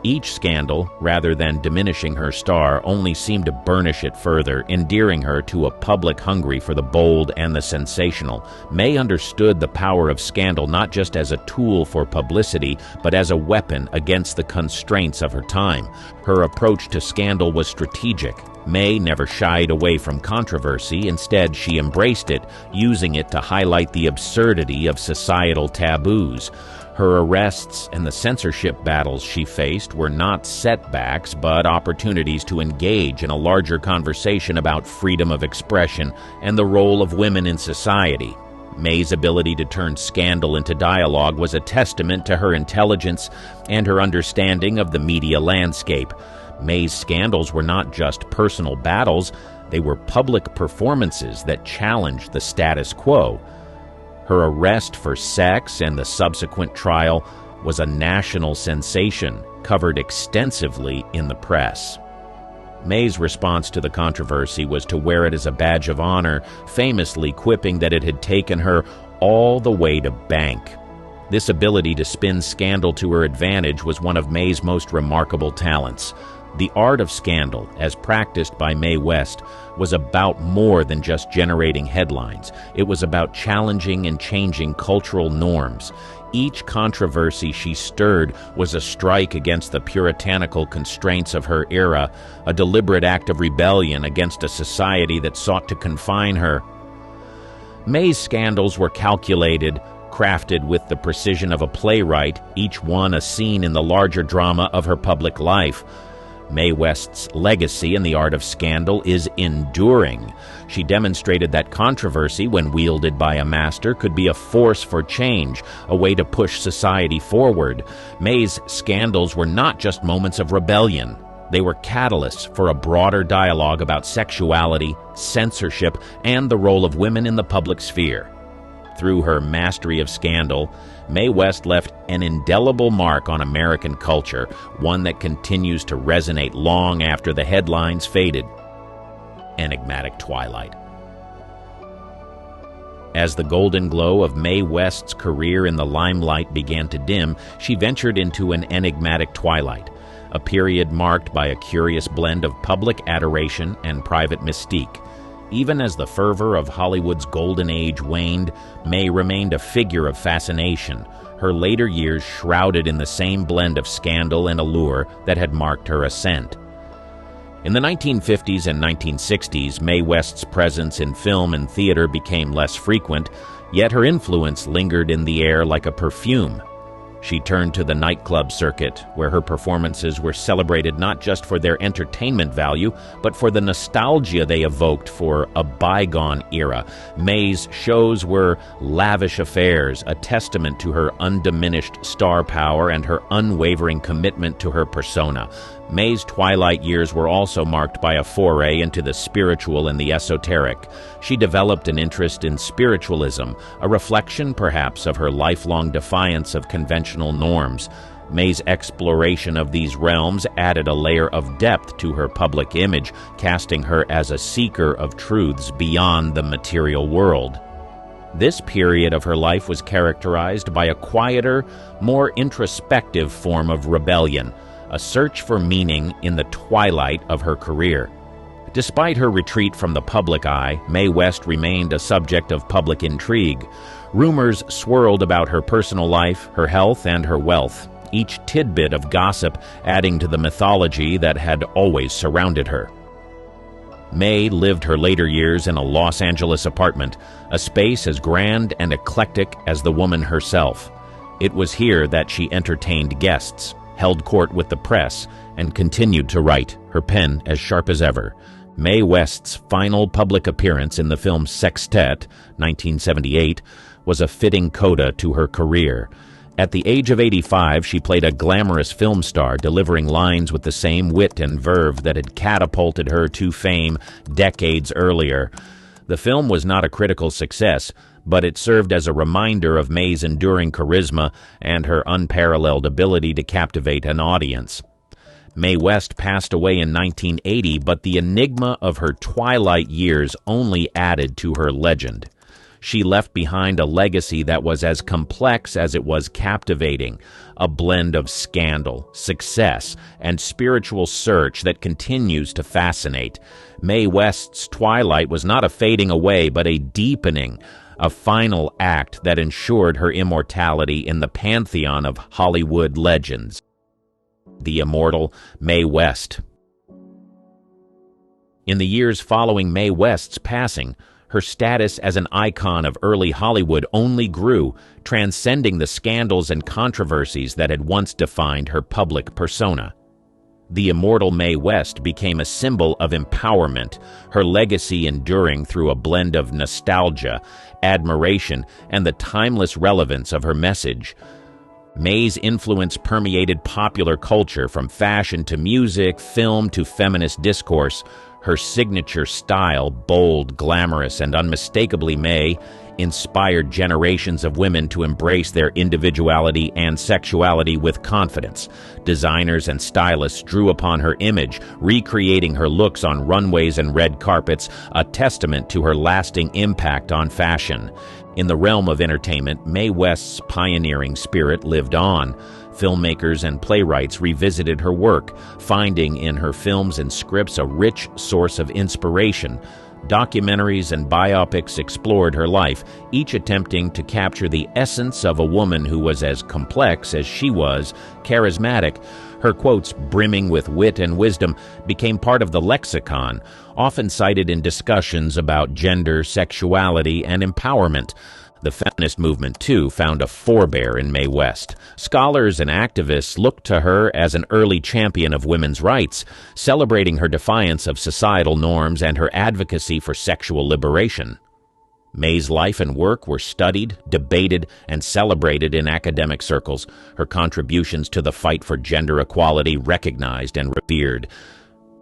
Each scandal, rather than diminishing her star, only seemed to burnish it further, endearing her to a public hungry for the bold and the sensational. May understood the power of scandal not just as a tool for publicity, but as a weapon against the constraints of her time. Her approach to scandal was strategic, May never shied away from controversy. Instead, she embraced it, using it to highlight the absurdity of societal taboos. Her arrests and the censorship battles she faced were not setbacks, but opportunities to engage in a larger conversation about freedom of expression and the role of women in society. May's ability to turn scandal into dialogue was a testament to her intelligence and her understanding of the media landscape. May's scandals were not just personal battles, they were public performances that challenged the status quo. Her arrest for sex and the subsequent trial was a national sensation, covered extensively in the press. May's response to the controversy was to wear it as a badge of honor, famously quipping that it had taken her all the way to bank. This ability to spin scandal to her advantage was one of May's most remarkable talents. The art of scandal, as practiced by Mae West, was about more than just generating headlines. It was about challenging and changing cultural norms. Each controversy she stirred was a strike against the puritanical constraints of her era, a deliberate act of rebellion against a society that sought to confine her. May's scandals were calculated, crafted with the precision of a playwright, each one a scene in the larger drama of her public life. Mae West's legacy in the art of scandal is enduring. She demonstrated that controversy, when wielded by a master, could be a force for change, a way to push society forward. May's scandals were not just moments of rebellion. They were catalysts for a broader dialogue about sexuality, censorship, and the role of women in the public sphere. Through her mastery of scandal, Mae West left an indelible mark on American culture, one that continues to resonate long after the headlines faded. Enigmatic Twilight. As the golden glow of Mae West's career in the limelight began to dim, she ventured into an enigmatic twilight, a period marked by a curious blend of public adoration and private mystique. Even as the fervor of Hollywood's golden age waned, May remained a figure of fascination, her later years shrouded in the same blend of scandal and allure that had marked her ascent. In the 1950s and 1960s, Mae West's presence in film and theater became less frequent, yet her influence lingered in the air like a perfume. She turned to the nightclub circuit, where her performances were celebrated not just for their entertainment value, but for the nostalgia they evoked for a bygone era. May's shows were lavish affairs, a testament to her undiminished star power and her unwavering commitment to her persona. May's twilight years were also marked by a foray into the spiritual and the esoteric. She developed an interest in spiritualism, a reflection perhaps of her lifelong defiance of conventional norms. May's exploration of these realms added a layer of depth to her public image, casting her as a seeker of truths beyond the material world. This period of her life was characterized by a quieter, more introspective form of rebellion, a search for meaning in the twilight of her career. Despite her retreat from the public eye, Mae West remained a subject of public intrigue. Rumors swirled about her personal life, her health, and her wealth, each tidbit of gossip adding to the mythology that had always surrounded her. Mae lived her later years in a Los Angeles apartment, a space as grand and eclectic as the woman herself. It was here that she entertained guests, held court with the press, and continued to write, her pen as sharp as ever. Mae West's final public appearance in the film Sextet, 1978, was a fitting coda to her career. At the age of 85, she played a glamorous film star, delivering lines with the same wit and verve that had catapulted her to fame decades earlier. The film was not a critical success, but it served as a reminder of Mae's enduring charisma and her unparalleled ability to captivate an audience. Mae West passed away in 1980, but the enigma of her twilight years only added to her legend. She left behind a legacy that was as complex as it was captivating, a blend of scandal, success, and spiritual search that continues to fascinate. Mae West's twilight was not a fading away, but a deepening, a final act that ensured her immortality in the pantheon of Hollywood legends. The immortal Mae West. In the years following Mae West's passing, her status as an icon of early Hollywood only grew, transcending the scandals and controversies that had once defined her public persona. The immortal Mae West became a symbol of empowerment, her legacy enduring through a blend of nostalgia, admiration, and the timeless relevance of her message. Mae's influence permeated popular culture from fashion to music, film to feminist discourse. Her signature style, bold, glamorous, and unmistakably Mae, inspired generations of women to embrace their individuality and sexuality with confidence. Designers and stylists drew upon her image, recreating her looks on runways and red carpets, a testament to her lasting impact on fashion. In the realm of entertainment, Mae West's pioneering spirit lived on. Filmmakers and playwrights revisited her work, finding in her films and scripts a rich source of inspiration. Documentaries and biopics explored her life, each attempting to capture the essence of a woman who was as complex as she was charismatic. Her quotes, brimming with wit and wisdom, became part of the lexicon, often cited in discussions about gender, sexuality, and empowerment. The feminist movement, too, found a forebear in Mae West. Scholars and activists looked to her as an early champion of women's rights, celebrating her defiance of societal norms and her advocacy for sexual liberation. Mae's life and work were studied, debated, and celebrated in academic circles, her contributions to the fight for gender equality recognized and revered.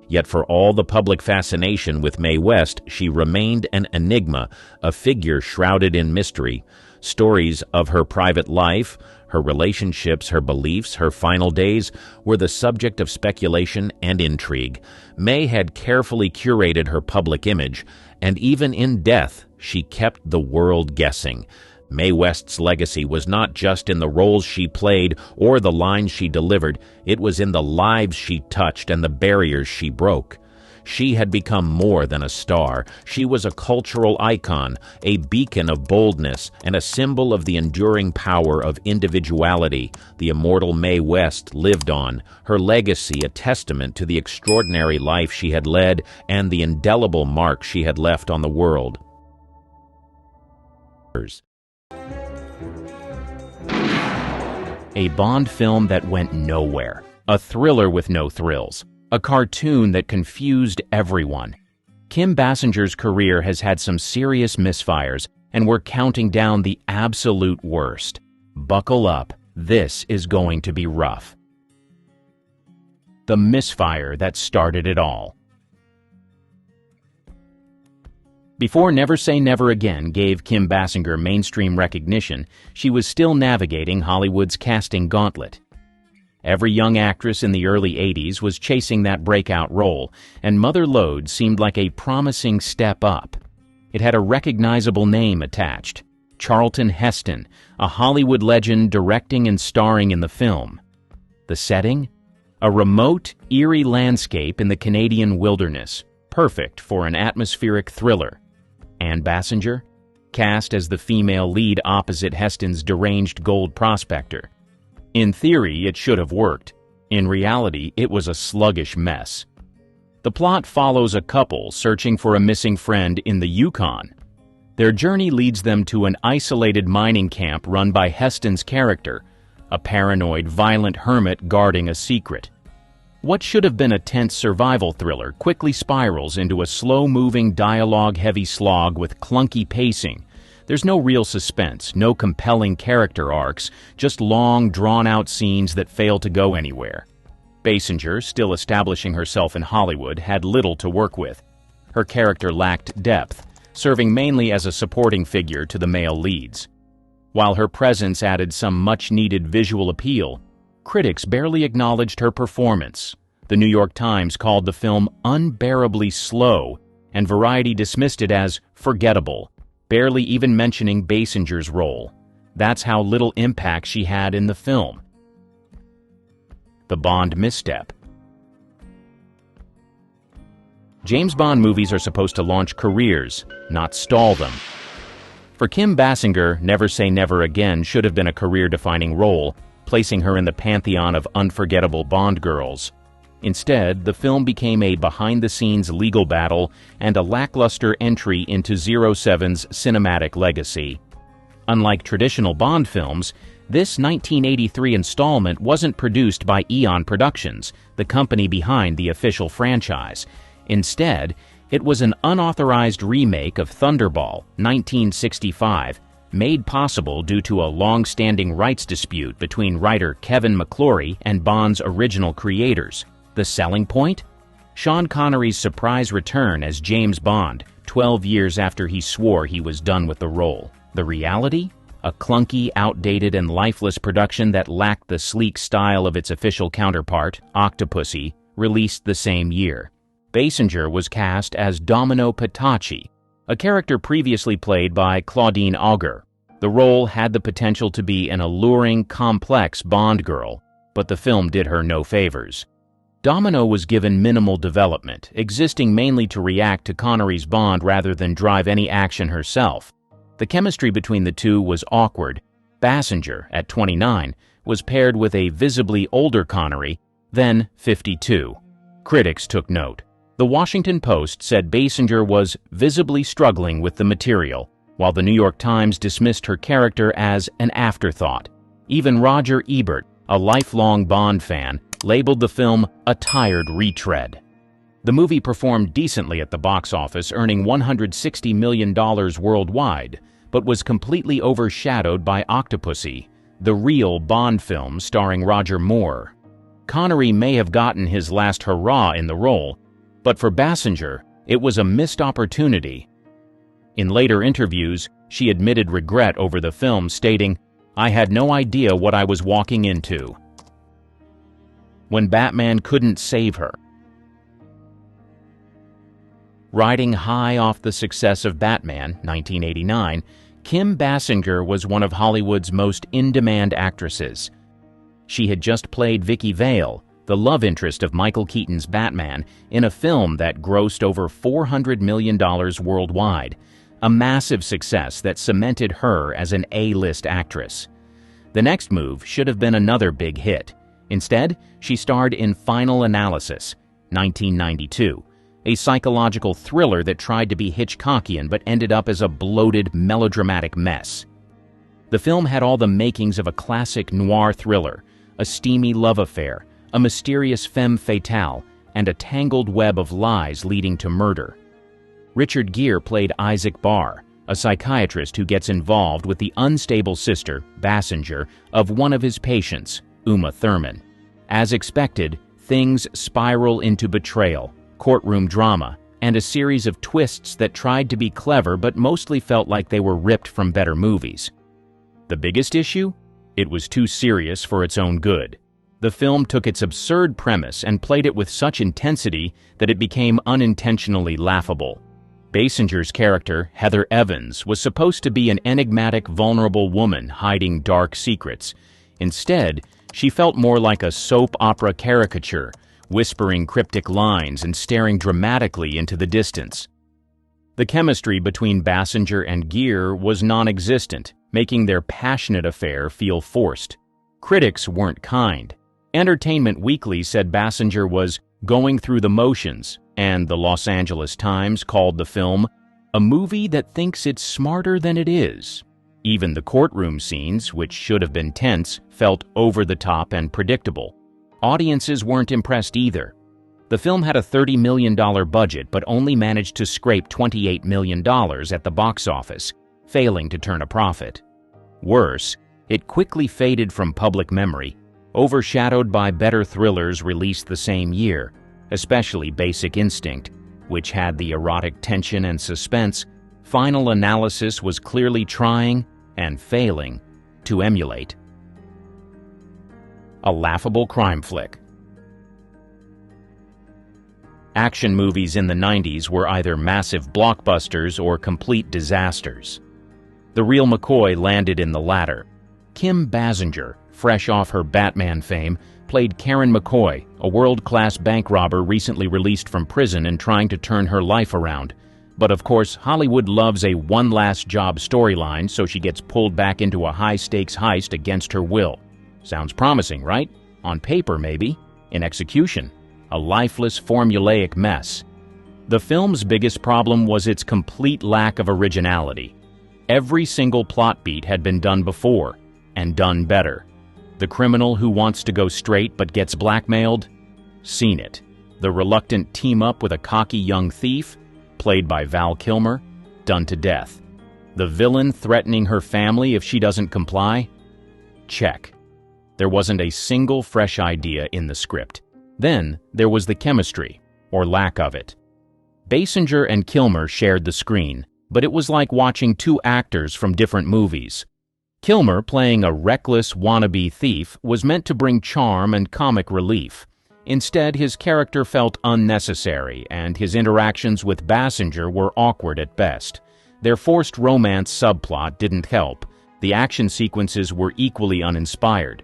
Yet for all the public fascination with Mae West, she remained an enigma, a figure shrouded in mystery. Stories of her private life, her relationships, her beliefs, her final days were the subject of speculation and intrigue. Mae had carefully curated her public image, and even in death, she kept the world guessing. Mae West's legacy was not just in the roles she played or the lines she delivered, it was in the lives she touched and the barriers she broke. She had become more than a star. She was a cultural icon, a beacon of boldness, and a symbol of the enduring power of individuality. The immortal Mae West lived on, her legacy a testament to the extraordinary life she had led and the indelible mark she had left on the world. A Bond film that went nowhere. A thriller with no thrills. A cartoon that confused everyone. Kim Basinger's career has had some serious misfires, and we're counting down the absolute worst. Buckle up. This is going to be rough. The misfire that started it all. Before Never Say Never Again gave Kim Basinger mainstream recognition, she was still navigating Hollywood's casting gauntlet. Every young actress in the early 80s was chasing that breakout role, and Mother Lode seemed like a promising step up. It had a recognizable name attached, Charlton Heston, a Hollywood legend directing and starring in the film. The setting? A remote, eerie landscape in the Canadian wilderness, perfect for an atmospheric thriller. Anne Basinger, cast as the female lead opposite Heston's deranged gold prospector. In theory, it should have worked. In reality, it was a sluggish mess. The plot follows a couple searching for a missing friend in the Yukon. Their journey leads them to an isolated mining camp run by Heston's character, a paranoid, violent hermit guarding a secret. What should have been a tense survival thriller quickly spirals into a slow-moving, dialogue-heavy slog with clunky pacing. There's no real suspense, no compelling character arcs, just long, drawn-out scenes that fail to go anywhere. Basinger, still establishing herself in Hollywood, had little to work with. Her character lacked depth, serving mainly as a supporting figure to the male leads. While her presence added some much-needed visual appeal, critics barely acknowledged her performance. The New York Times called the film unbearably slow, and Variety dismissed it as forgettable, barely even mentioning Basinger's role. That's how little impact she had in the film. The Bond misstep. James Bond movies are supposed to launch careers, not stall them. For Kim Basinger, Never Say Never Again should have been a career-defining role, placing her in the pantheon of unforgettable Bond girls. Instead, the film became a behind-the-scenes legal battle and a lackluster entry into 07's cinematic legacy. Unlike traditional Bond films, this 1983 installment wasn't produced by Eon Productions, the company behind the official franchise. Instead, it was an unauthorized remake of Thunderball, 1965, made possible due to a long-standing rights dispute between writer Kevin McClory and Bond's original creators. The selling point? Sean Connery's surprise return as James Bond, 12 years after he swore he was done with the role. The reality? A clunky, outdated, and lifeless production that lacked the sleek style of its official counterpart, Octopussy, released the same year. Basinger was cast as Domino Petacci, a character previously played by Claudine Auger. The role had the potential to be an alluring, complex Bond girl, but the film did her no favors. Domino was given minimal development, existing mainly to react to Connery's Bond rather than drive any action herself. The chemistry between the two was awkward. Basinger, at 29, was paired with a visibly older Connery, then 52. Critics took note. The Washington Post said Basinger was visibly struggling with the material, while the New York Times dismissed her character as an afterthought. Even Roger Ebert, a lifelong Bond fan, labeled the film a tired retread. The movie performed decently at the box office, earning $160 million worldwide, but was completely overshadowed by Octopussy, the real Bond film starring Roger Moore. Connery may have gotten his last hurrah in the role, but for Basinger, it was a missed opportunity. In later interviews, she admitted regret over the film, stating, "I had no idea what I was walking into." When Batman couldn't save her. Riding high off the success of Batman, 1989, Kim Basinger was one of Hollywood's most in-demand actresses. She had just played Vicky Vale, the love interest of Michael Keaton's Batman, in a film that grossed over $400 million worldwide, a massive success that cemented her as an A-list actress. The next move should have been another big hit. Instead, she starred in Final Analysis, 1992, a psychological thriller that tried to be Hitchcockian but ended up as a bloated, melodramatic mess. The film had all the makings of a classic noir thriller, a steamy love affair, a mysterious femme fatale, and a tangled web of lies leading to murder. Richard Gere played Isaac Barr, a psychiatrist who gets involved with the unstable sister, Basinger, of one of his patients, Uma Thurman. As expected, things spiral into betrayal, courtroom drama, and a series of twists that tried to be clever but mostly felt like they were ripped from better movies. The biggest issue? It was too serious for its own good. The film took its absurd premise and played it with such intensity that it became unintentionally laughable. Basinger's character, Heather Evans, was supposed to be an enigmatic, vulnerable woman hiding dark secrets. Instead, she felt more like a soap opera caricature, whispering cryptic lines and staring dramatically into the distance. The chemistry between Basinger and Gere was non-existent, making their passionate affair feel forced. Critics weren't kind. Entertainment Weekly said Basinger was going through the motions, and the Los Angeles Times called the film a movie that thinks it's smarter than it is. Even the courtroom scenes, which should have been tense, felt over the top and predictable. Audiences weren't impressed either. The film had a $30 million budget but only managed to scrape $28 million at the box office, failing to turn a profit. Worse, it quickly faded from public memory, overshadowed by better thrillers released the same year, especially Basic Instinct, which had the erotic tension and suspense Final Analysis was clearly trying, and failing, to emulate. A laughable crime flick. Action movies in the 90s were either massive blockbusters or complete disasters. The real McCoy landed in the latter. Kim Basinger, fresh off her Batman fame, played Karen McCoy, a world-class bank robber recently released from prison and trying to turn her life around. But of course, Hollywood loves a one-last-job storyline, so she gets pulled back into a high-stakes heist against her will. Sounds promising, right? On paper, maybe. In execution, a lifeless, formulaic mess. The film's biggest problem was its complete lack of originality. Every single plot beat had been done before, and done better. The criminal who wants to go straight but gets blackmailed? Seen it. The reluctant team-up with a cocky young thief? Played by Val Kilmer? Done to death. The villain threatening her family if she doesn't comply? Check. There wasn't a single fresh idea in the script. Then there was the chemistry, or lack of it. Basinger and Kilmer shared the screen, but it was like watching two actors from different movies. Kilmer, playing a reckless wannabe thief, was meant to bring charm and comic relief. Instead, his character felt unnecessary, and his interactions with Basinger were awkward at best. Their forced romance subplot didn't help. The action sequences were equally uninspired.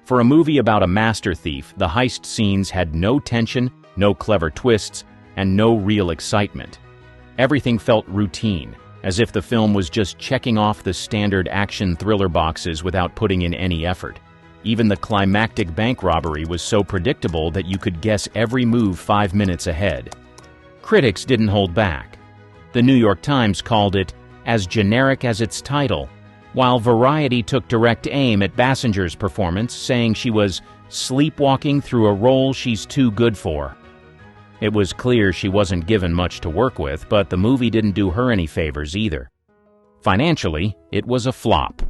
For a movie about a master thief, the heist scenes had no tension, no clever twists, and no real excitement. Everything felt routine, as if the film was just checking off the standard action thriller boxes without putting in any effort. Even the climactic bank robbery was so predictable that you could guess every move 5 minutes ahead. Critics didn't hold back. The New York Times called it as generic as its title, while Variety took direct aim at Basinger's performance, saying she was sleepwalking through a role she's too good for. It was clear she wasn't given much to work with, but the movie didn't do her any favors either. Financially, it was a flop.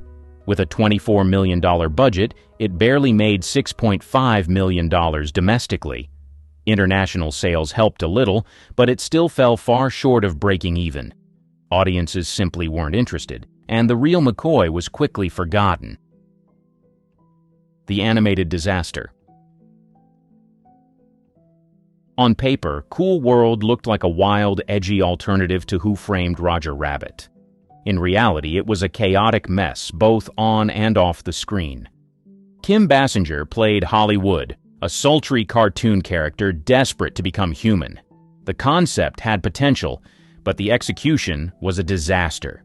With a $24 million budget, it barely made $6.5 million domestically. International sales helped a little, but it still fell far short of breaking even. Audiences simply weren't interested, and the real McCoy was quickly forgotten. The animated disaster. On paper, Cool World looked like a wild, edgy alternative to Who Framed Roger Rabbit. In reality, it was a chaotic mess, both on and off the screen. Kim Basinger played Hollywood, a sultry cartoon character desperate to become human. The concept had potential, but the execution was a disaster.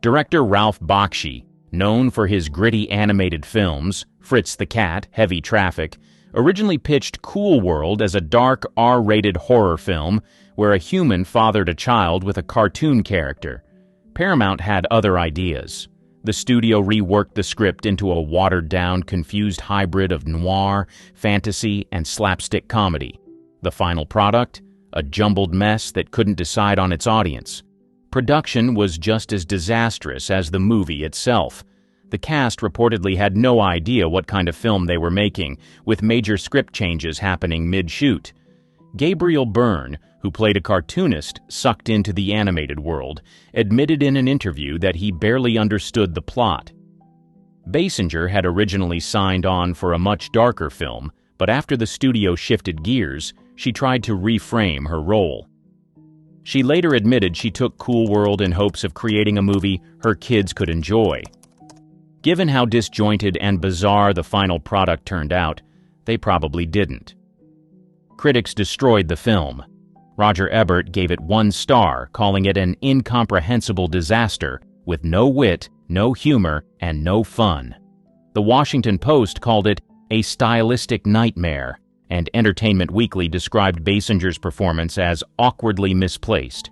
Director Ralph Bakshi, known for his gritty animated films, Fritz the Cat, Heavy Traffic, originally pitched Cool World as a dark, R-rated horror film where a human fathered a child with a cartoon character. Paramount had other ideas. The studio reworked the script into a watered-down, confused hybrid of noir, fantasy, and slapstick comedy. The final product? A jumbled mess that couldn't decide on its audience. Production was just as disastrous as the movie itself. The cast reportedly had no idea what kind of film they were making, with major script changes happening mid-shoot. Gabriel Byrne, who played a cartoonist sucked into the animated world, admitted in an interview that he barely understood the plot. Basinger had originally signed on for a much darker film, but after the studio shifted gears, she tried to reframe her role. She later admitted she took Cool World in hopes of creating a movie her kids could enjoy. Given how disjointed and bizarre the final product turned out, they probably didn't. Critics destroyed the film. Roger Ebert gave it 1 star, calling it an incomprehensible disaster with no wit, no humor, and no fun. The Washington Post called it a stylistic nightmare, and Entertainment Weekly described Basinger's performance as awkwardly misplaced.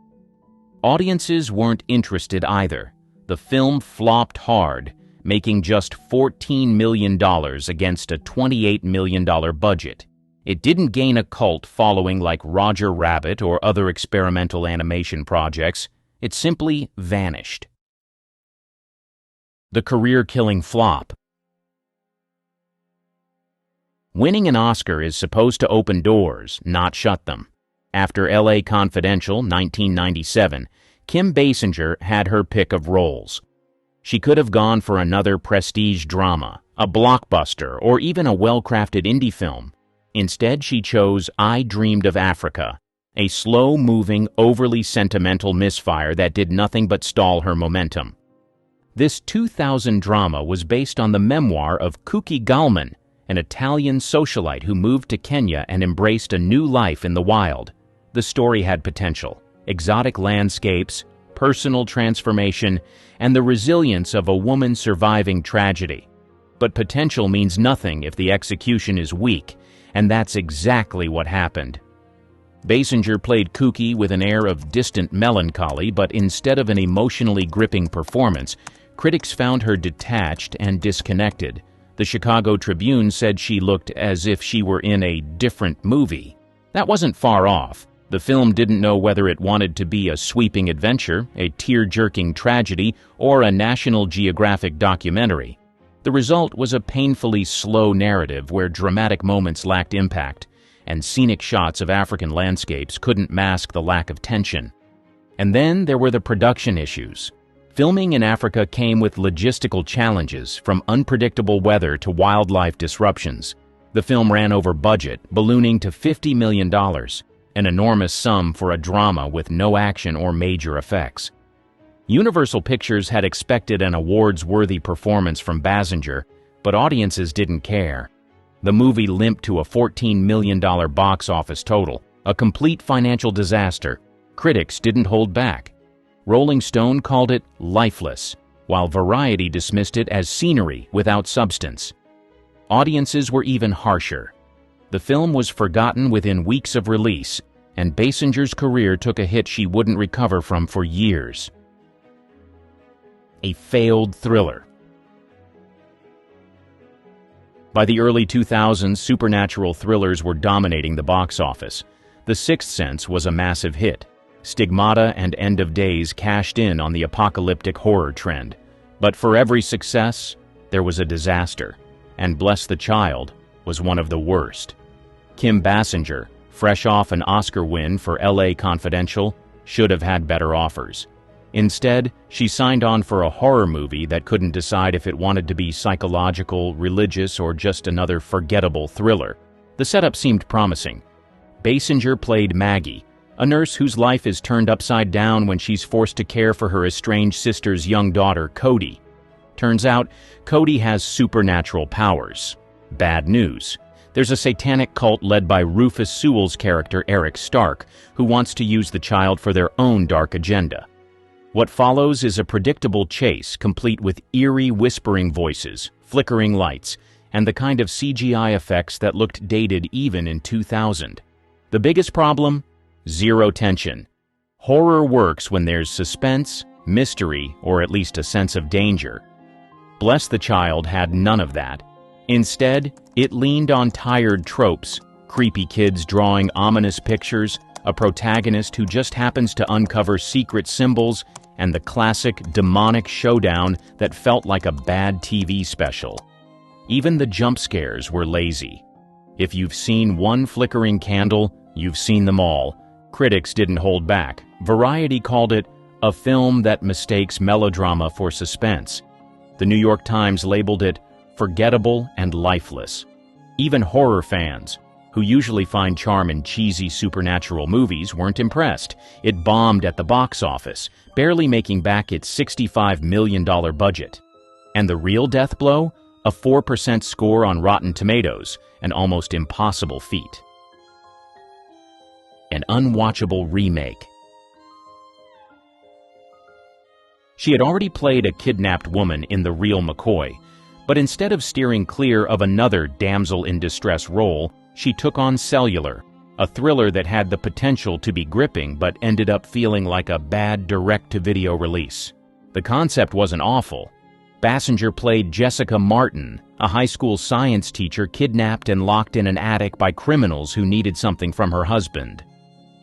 Audiences weren't interested either. The film flopped hard, making just $14 million against a $28 million budget. It didn't gain a cult following like Roger Rabbit or other experimental animation projects. It simply vanished. The career-killing flop. Winning an Oscar is supposed to open doors, not shut them. After L.A. Confidential, 1997, Kim Basinger had her pick of roles. She could have gone for another prestige drama, a blockbuster, or even a well-crafted indie film. Instead, she chose I Dreamed of Africa, a slow-moving, overly sentimental misfire that did nothing but stall her momentum. This 2000 drama was based on the memoir of Kuki Gallman, an Italian socialite who moved to Kenya and embraced a new life in the wild. The story had potential, exotic landscapes, personal transformation, and the resilience of a woman surviving tragedy. But potential means nothing if the execution is weak, And that's exactly what happened. Basinger played kooky with an air of distant melancholy, but instead of an emotionally gripping performance, critics found her detached and disconnected. The Chicago Tribune said she looked as if she were in a different movie. That wasn't far off. The film didn't know whether it wanted to be a sweeping adventure, a tear-jerking tragedy, or a National Geographic documentary. The result was a painfully slow narrative where dramatic moments lacked impact, and scenic shots of African landscapes couldn't mask the lack of tension. And then there were the production issues. Filming in Africa came with logistical challenges, from unpredictable weather to wildlife disruptions. The film ran over budget, ballooning to $50 million, an enormous sum for a drama with no action or major effects. Universal Pictures had expected an awards-worthy performance from Basinger, but audiences didn't care. The movie limped to a $14 million box office total, a complete financial disaster. Critics didn't hold back. Rolling Stone called it lifeless, while Variety dismissed it as scenery without substance. Audiences were even harsher. The film was forgotten within weeks of release, and Basinger's career took a hit she wouldn't recover from for years. A failed thriller. By the early 2000s, supernatural thrillers were dominating the box office. The Sixth Sense was a massive hit. Stigmata and End of Days cashed in on the apocalyptic horror trend. But for every success, there was a disaster, and Bless the Child was one of the worst. Kim Basinger, fresh off an Oscar win for LA Confidential, should have had better offers. Instead, she signed on for a horror movie that couldn't decide if it wanted to be psychological, religious, or just another forgettable thriller. The setup seemed promising. Basinger played Maggie, a nurse whose life is turned upside down when she's forced to care for her estranged sister's young daughter, Cody. Turns out, Cody has supernatural powers. Bad news. There's a satanic cult led by Rufus Sewell's character, Eric Stark, who wants to use the child for their own dark agenda. What follows is a predictable chase, complete with eerie whispering voices, flickering lights, and the kind of CGI effects that looked dated even in 2000. The biggest problem? Zero tension. Horror works when there's suspense, mystery, or at least a sense of danger. Bless the Child had none of that. Instead, it leaned on tired tropes, creepy kids drawing ominous pictures, a protagonist who just happens to uncover secret symbols, and the classic demonic showdown that felt like a bad TV special. Even the jump scares were lazy. If you've seen one flickering candle, you've seen them all. Critics didn't hold back. Variety called it a film that mistakes melodrama for suspense. The New York Times labeled it forgettable and lifeless. Even horror fans, who usually find charm in cheesy supernatural movies, weren't impressed. It bombed at the box office, barely making back its $65 million budget. And the real death blow? A 4% score on Rotten Tomatoes, an almost impossible feat. An unwatchable remake. She had already played a kidnapped woman in The Real McCoy, but instead of steering clear of another damsel-in-distress role, she took on Cellular, a thriller that had the potential to be gripping but ended up feeling like a bad direct-to-video release. The concept wasn't awful. Basinger played Jessica Martin, a high school science teacher kidnapped and locked in an attic by criminals who needed something from her husband.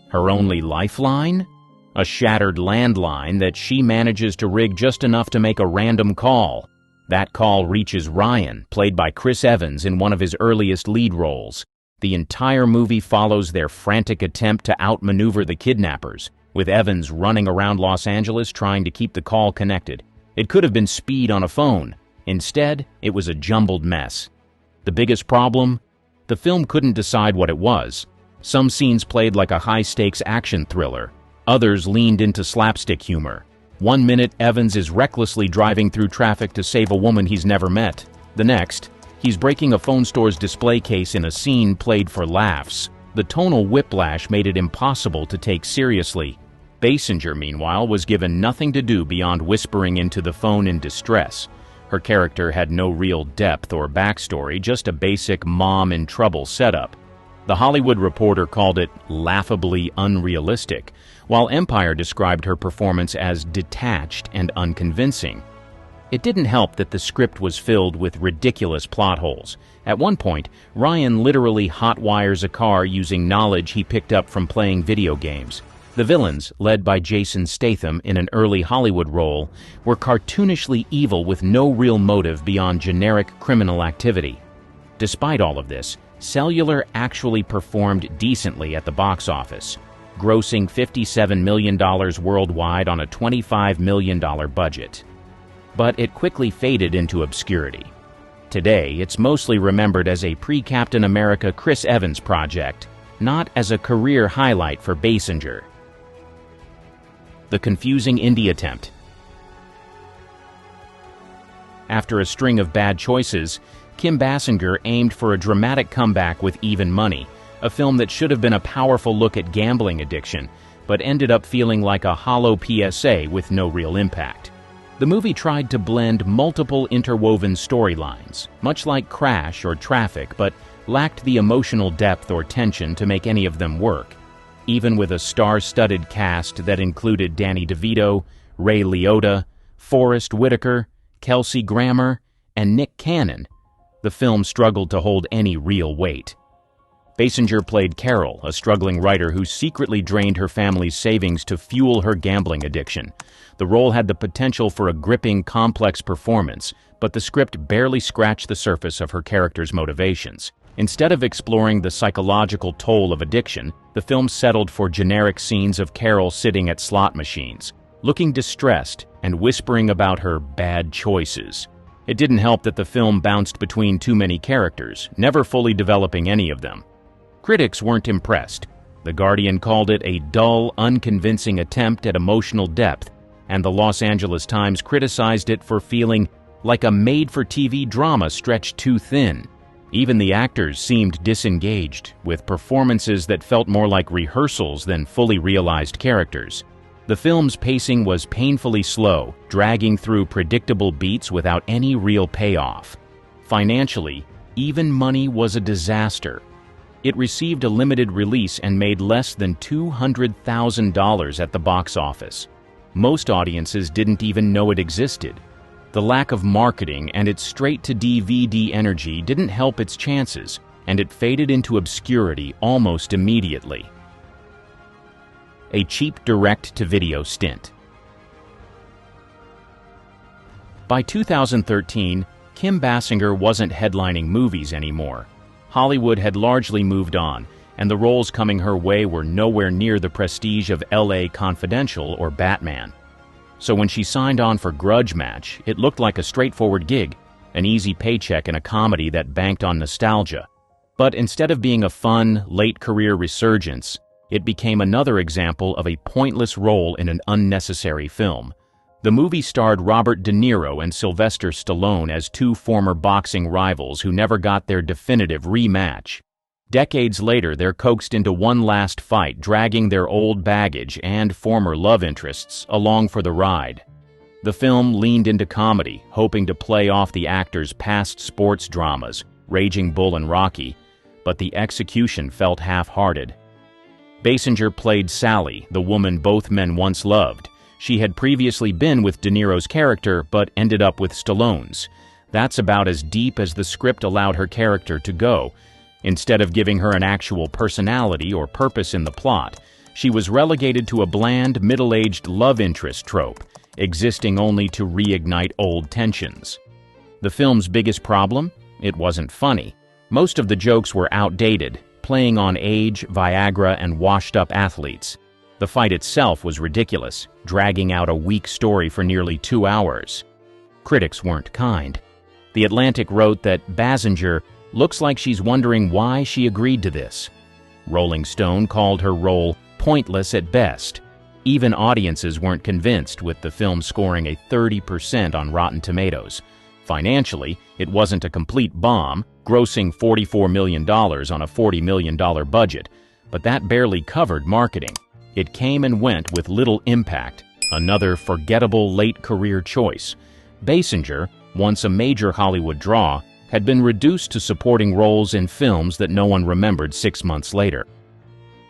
Her only lifeline? A shattered landline that she manages to rig just enough to make a random call. That call reaches Ryan, played by Chris Evans in one of his earliest lead roles. The entire movie follows their frantic attempt to outmaneuver the kidnappers, with Evans running around Los Angeles trying to keep the call connected. It could have been speed on a phone. Instead, it was a jumbled mess. The biggest problem? The film couldn't decide what it was. Some scenes played like a high-stakes action thriller. Others leaned into slapstick humor. 1 minute, Evans is recklessly driving through traffic to save a woman he's never met. The next, he's breaking a phone store's display case in a scene played for laughs. The tonal whiplash made it impossible to take seriously. Basinger, meanwhile, was given nothing to do beyond whispering into the phone in distress. Her character had no real depth or backstory, just a basic mom-in-trouble setup. The Hollywood Reporter called it laughably unrealistic, while Empire described her performance as detached and unconvincing. It didn't help that the script was filled with ridiculous plot holes. At one point, Ryan literally hotwires a car using knowledge he picked up from playing video games. The villains, led by Jason Statham in an early Hollywood role, were cartoonishly evil with no real motive beyond generic criminal activity. Despite all of this, Cellular actually performed decently at the box office, grossing $57 million worldwide on a $25 million budget. But it quickly faded into obscurity. Today, it's mostly remembered as a pre-Captain America Chris Evans project, not as a career highlight for Basinger. The confusing indie attempt. After a string of bad choices, Kim Basinger aimed for a dramatic comeback with Even Money, a film that should have been a powerful look at gambling addiction, but ended up feeling like a hollow PSA with no real impact. The movie tried to blend multiple interwoven storylines, much like Crash or Traffic, but lacked the emotional depth or tension to make any of them work. Even with a star-studded cast that included Danny DeVito, Ray Liotta, Forrest Whitaker, Kelsey Grammer, and Nick Cannon, the film struggled to hold any real weight. Basinger played Carol, a struggling writer who secretly drained her family's savings to fuel her gambling addiction. The role had the potential for a gripping, complex performance, but the script barely scratched the surface of her character's motivations. Instead of exploring the psychological toll of addiction, the film settled for generic scenes of Carol sitting at slot machines, looking distressed and whispering about her bad choices. It didn't help that the film bounced between too many characters, never fully developing any of them. Critics weren't impressed. The Guardian called it a dull, unconvincing attempt at emotional depth, and the Los Angeles Times criticized it for feeling like a made-for-TV drama stretched too thin. Even the actors seemed disengaged, with performances that felt more like rehearsals than fully realized characters. The film's pacing was painfully slow, dragging through predictable beats without any real payoff. Financially, Even Money was a disaster. It received a limited release and made less than $200,000 at the box office. Most audiences didn't even know it existed. The lack of marketing and its straight-to-DVD energy didn't help its chances, and it faded into obscurity almost immediately. A cheap direct-to-video stint. By 2013, Kim Basinger wasn't headlining movies anymore. Hollywood had largely moved on, and the roles coming her way were nowhere near the prestige of LA Confidential or Batman. So when she signed on for Grudge Match, it looked like a straightforward gig, an easy paycheck in a comedy that banked on nostalgia. But instead of being a fun, late-career resurgence, it became another example of a pointless role in an unnecessary film. The movie starred Robert De Niro and Sylvester Stallone as two former boxing rivals who never got their definitive rematch. Decades later, they're coaxed into one last fight, dragging their old baggage and former love interests along for the ride. The film leaned into comedy, hoping to play off the actors' past sports dramas, Raging Bull and Rocky, but the execution felt half-hearted. Basinger played Sally, the woman both men once loved. She had previously been with De Niro's character, but ended up with Stallone's. That's about as deep as the script allowed her character to go. Instead of giving her an actual personality or purpose in the plot, she was relegated to a bland, middle-aged love interest trope, existing only to reignite old tensions. The film's biggest problem? It wasn't funny. Most of the jokes were outdated, playing on age, Viagra, and washed-up athletes. The fight itself was ridiculous, dragging out a weak story for nearly 2 hours. Critics weren't kind. The Atlantic wrote that Basinger looks like she's wondering why she agreed to this. Rolling Stone called her role pointless at best. Even audiences weren't convinced, with the film scoring a 30% on Rotten Tomatoes. Financially, it wasn't a complete bomb, grossing $44 million on a $40 million budget, but that barely covered marketing. It came and went with little impact, another forgettable late-career choice. Basinger, once a major Hollywood draw, had been reduced to supporting roles in films that no one remembered 6 months later.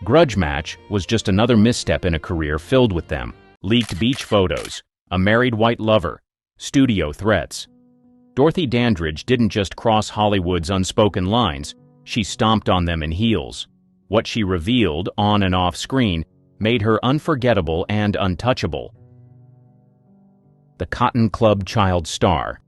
Grudge Match was just another misstep in a career filled with them: leaked beach photos, a married white lover, studio threats. Dorothy Dandridge didn't just cross Hollywood's unspoken lines, she stomped on them in heels. What she revealed, on and off screen, made her unforgettable and untouchable. The Cotton Club child star.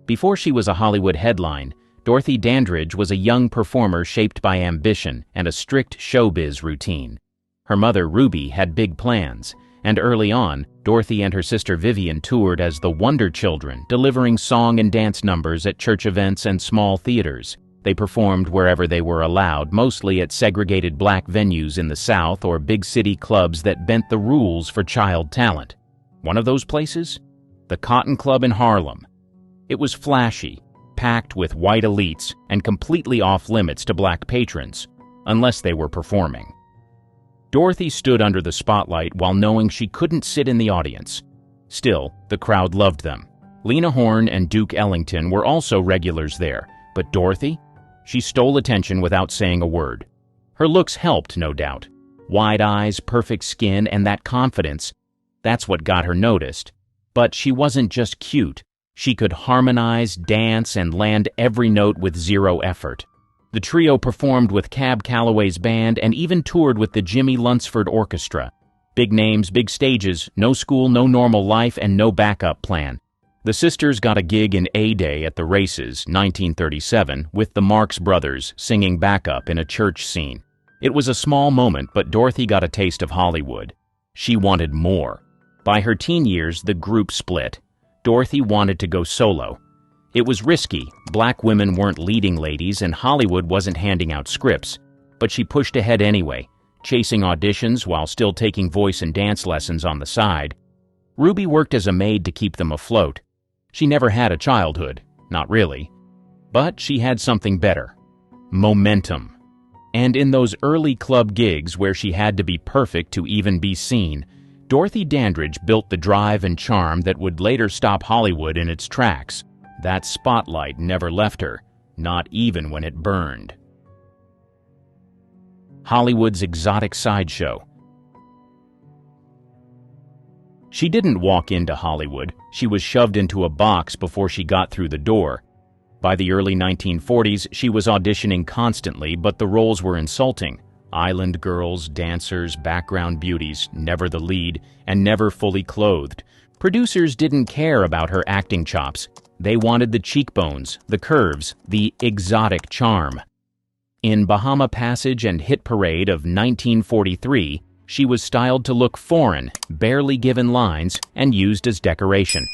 Before she was a Hollywood headline, Dorothy Dandridge was a young performer shaped by ambition and a strict showbiz routine. Her mother, Ruby, had big plans, and early on, Dorothy and her sister Vivian toured as the Wonder Children, delivering song and dance numbers at church events and small theaters. They performed wherever they were allowed, mostly at segregated black venues in the South or big city clubs that bent the rules for child talent. One of those places? The Cotton Club in Harlem. It was flashy, packed with white elites, and completely off-limits to black patrons, unless they were performing. Dorothy stood under the spotlight while knowing she couldn't sit in the audience. Still, the crowd loved them. Lena Horne and Duke Ellington were also regulars there, but Dorothy? She stole attention without saying a word. Her looks helped, no doubt. Wide eyes, perfect skin, and that confidence, that's what got her noticed. But she wasn't just cute. She could harmonize, dance, and land every note with zero effort. The trio performed with Cab Calloway's band and even toured with the Jimmy Lunsford Orchestra. Big names, big stages, no school, no normal life, and no backup plan. The sisters got a gig in A-Day at the Races, 1937, with the Marx Brothers singing backup in a church scene. It was a small moment, but Dorothy got a taste of Hollywood. She wanted more. By her teen years, the group split. Dorothy wanted to go solo. It was risky. Black women weren't leading ladies, and Hollywood wasn't handing out scripts. But she pushed ahead anyway, chasing auditions while still taking voice and dance lessons on the side. Ruby worked as a maid to keep them afloat. She never had a childhood, not really. But she had something better: momentum. And in those early club gigs where she had to be perfect to even be seen, Dorothy Dandridge built the drive and charm that would later stop Hollywood in its tracks. That spotlight never left her, not even when it burned. Hollywood's exotic sideshow. She didn't walk into Hollywood. She was shoved into a box before she got through the door. By the early 1940s, she was auditioning constantly, but the roles were insulting. Island girls, dancers, background beauties, never the lead, and never fully clothed. Producers didn't care about her acting chops. They wanted the cheekbones, the curves, the exotic charm. In Bahama Passage and Hit Parade of 1943, she was styled to look foreign, barely given lines, and used as decoration.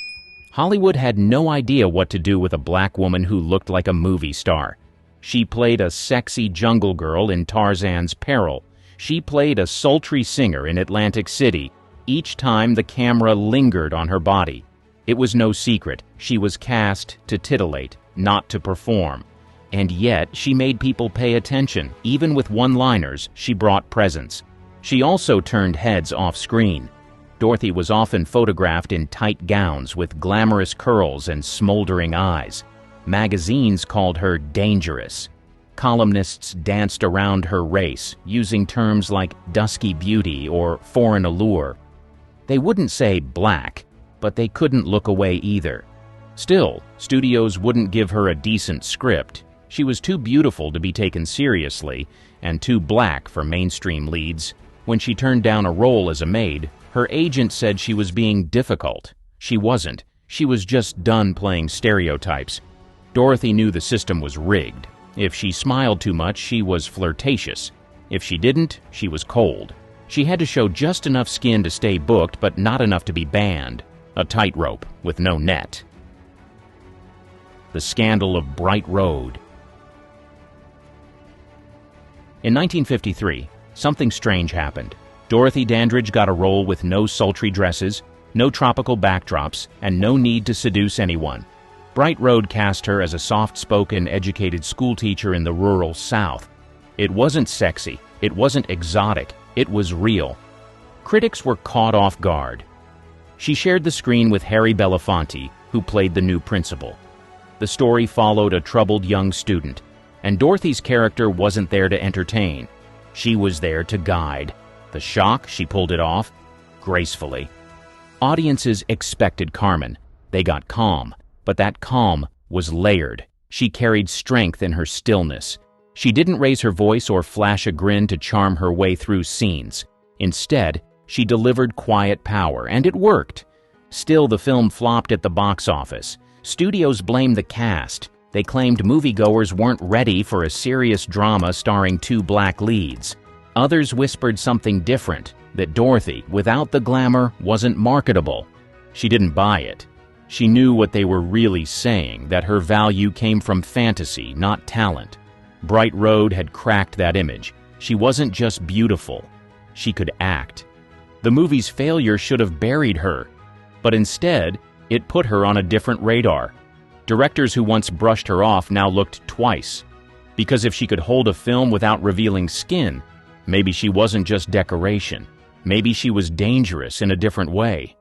Hollywood had no idea what to do with a black woman who looked like a movie star. She played a sexy jungle girl in Tarzan's Peril. She played a sultry singer in Atlantic City. Each time the camera lingered on her body. It was no secret. She was cast to titillate, not to perform. And yet, she made people pay attention. Even with one-liners, she brought presence. She also turned heads off-screen. Dorothy was often photographed in tight gowns with glamorous curls and smoldering eyes. Magazines called her dangerous. Columnists danced around her race, using terms like dusky beauty or foreign allure. They wouldn't say black, but they couldn't look away either. Still, studios wouldn't give her a decent script. She was too beautiful to be taken seriously, and too black for mainstream leads. When she turned down a role as a maid, her agent said she was being difficult. She wasn't. She was just done playing stereotypes. Dorothy knew the system was rigged. If she smiled too much, she was flirtatious. If she didn't, she was cold. She had to show just enough skin to stay booked, but not enough to be banned. A tightrope with no net. The Scandal of Bright Road. In 1953, something strange happened. Dorothy Dandridge got a role with no sultry dresses, no tropical backdrops, and no need to seduce anyone. Bright Road cast her as a soft-spoken, educated schoolteacher in the rural South. It wasn't sexy, it wasn't exotic, it was real. Critics were caught off guard. She shared the screen with Harry Belafonte, who played the new principal. The story followed a troubled young student, and Dorothy's character wasn't there to entertain. She was there to guide. The shock, she pulled it off gracefully. Audiences expected Carmen. They got calm, but that calm was layered. She carried strength in her stillness. She didn't raise her voice or flash a grin to charm her way through scenes. Instead, she delivered quiet power, and it worked. Still, the film flopped at the box office. Studios blamed the cast. They claimed moviegoers weren't ready for a serious drama starring two black leads. Others whispered something different, that Dorothy, without the glamour, wasn't marketable. She didn't buy it. She knew what they were really saying, that her value came from fantasy, not talent. Bright Road had cracked that image. She wasn't just beautiful. She could act. The movie's failure should have buried her, but instead, it put her on a different radar. Directors who once brushed her off now looked twice. Because if she could hold a film without revealing skin, maybe she wasn't just decoration. Maybe she was dangerous in a different way.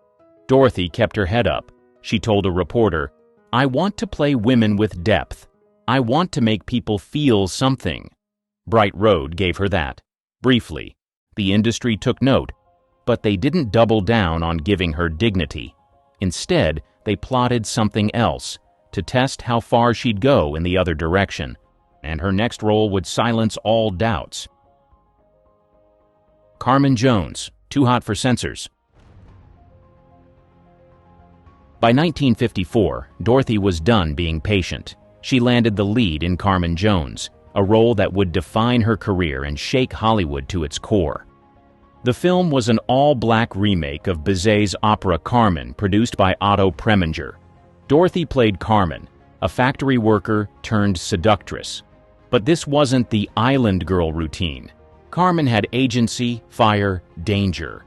Dorothy kept her head up. She told a reporter, "I want to play women with depth. I want to make people feel something." Bright Road gave her that. Briefly, the industry took note, but they didn't double down on giving her dignity. Instead, they plotted something else, to test how far she'd go in the other direction, and her next role would silence all doubts. Carmen Jones, too hot for censors. By 1954, Dorothy was done being patient. She landed the lead in Carmen Jones, a role that would define her career and shake Hollywood to its core. The film was an all-black remake of Bizet's opera Carmen, produced by Otto Preminger. Dorothy played Carmen, a factory worker turned seductress. But this wasn't the island girl routine. Carmen had agency, fire, danger.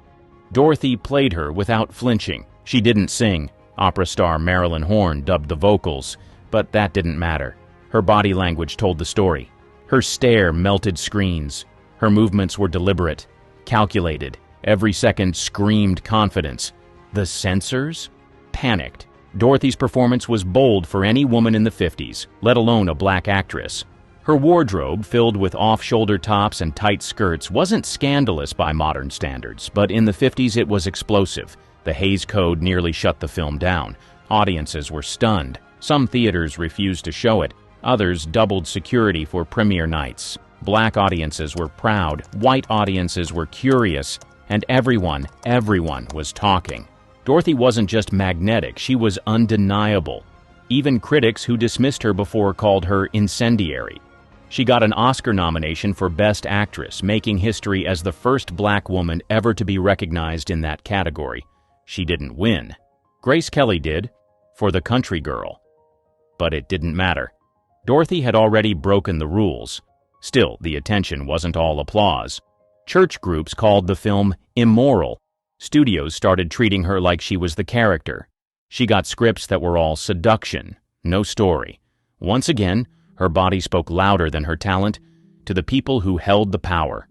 Dorothy played her without flinching. She didn't sing. Opera star Marilyn Horne dubbed the vocals, but that didn't matter. Her body language told the story. Her stare melted screens. Her movements were deliberate, calculated. Every second screamed confidence. The censors panicked. Dorothy's performance was bold for any woman in the 50s, let alone a black actress. Her wardrobe, filled with off-shoulder tops and tight skirts, wasn't scandalous by modern standards, but in the 50s it was explosive. The Hays Code nearly shut the film down. Audiences were stunned. Some theaters refused to show it. Others doubled security for premiere nights. Black audiences were proud. White audiences were curious. And everyone was talking. Dorothy wasn't just magnetic, she was undeniable. Even critics who dismissed her before called her incendiary. She got an Oscar nomination for Best Actress, making history as the first black woman ever to be recognized in that category. She didn't win. Grace Kelly did, for The Country Girl. But it didn't matter. Dorothy had already broken the rules. Still, the attention wasn't all applause. Church groups called the film immoral. Studios started treating her like she was the character. She got scripts that were all seduction, no story. Once again, her body spoke louder than her talent to the people who held the power.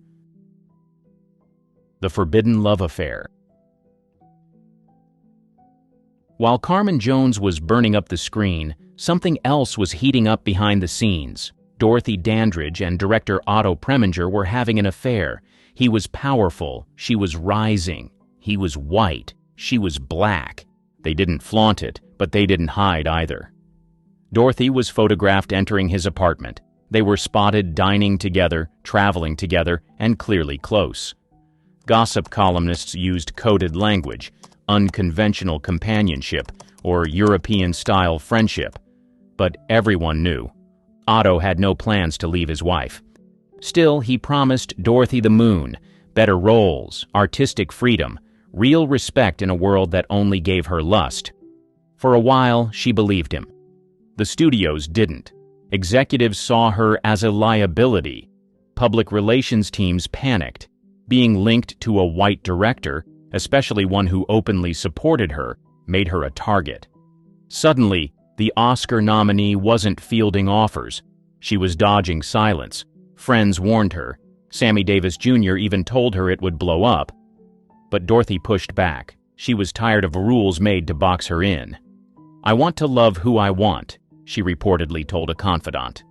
The Forbidden Love Affair. While Carmen Jones was burning up the screen, something else was heating up behind the scenes. Dorothy Dandridge and director Otto Preminger were having an affair. He was powerful. She was rising. He was white. She was black. They didn't flaunt it, but they didn't hide either. Dorothy was photographed entering his apartment. They were spotted dining together, traveling together, and clearly close. Gossip columnists used coded language, unconventional companionship, or European-style friendship. But everyone knew. Otto had no plans to leave his wife. Still, he promised Dorothy the moon, better roles, artistic freedom, real respect in a world that only gave her lust. For a while, she believed him. The studios didn't. Executives saw her as a liability. Public relations teams panicked. Being linked to a white director, especially one who openly supported her, made her a target. Suddenly, the Oscar nominee wasn't fielding offers. She was dodging silence. Friends warned her. Sammy Davis Jr. even told her it would blow up. But Dorothy pushed back. She was tired of rules made to box her in. "I want to love who I want," she reportedly told a confidant.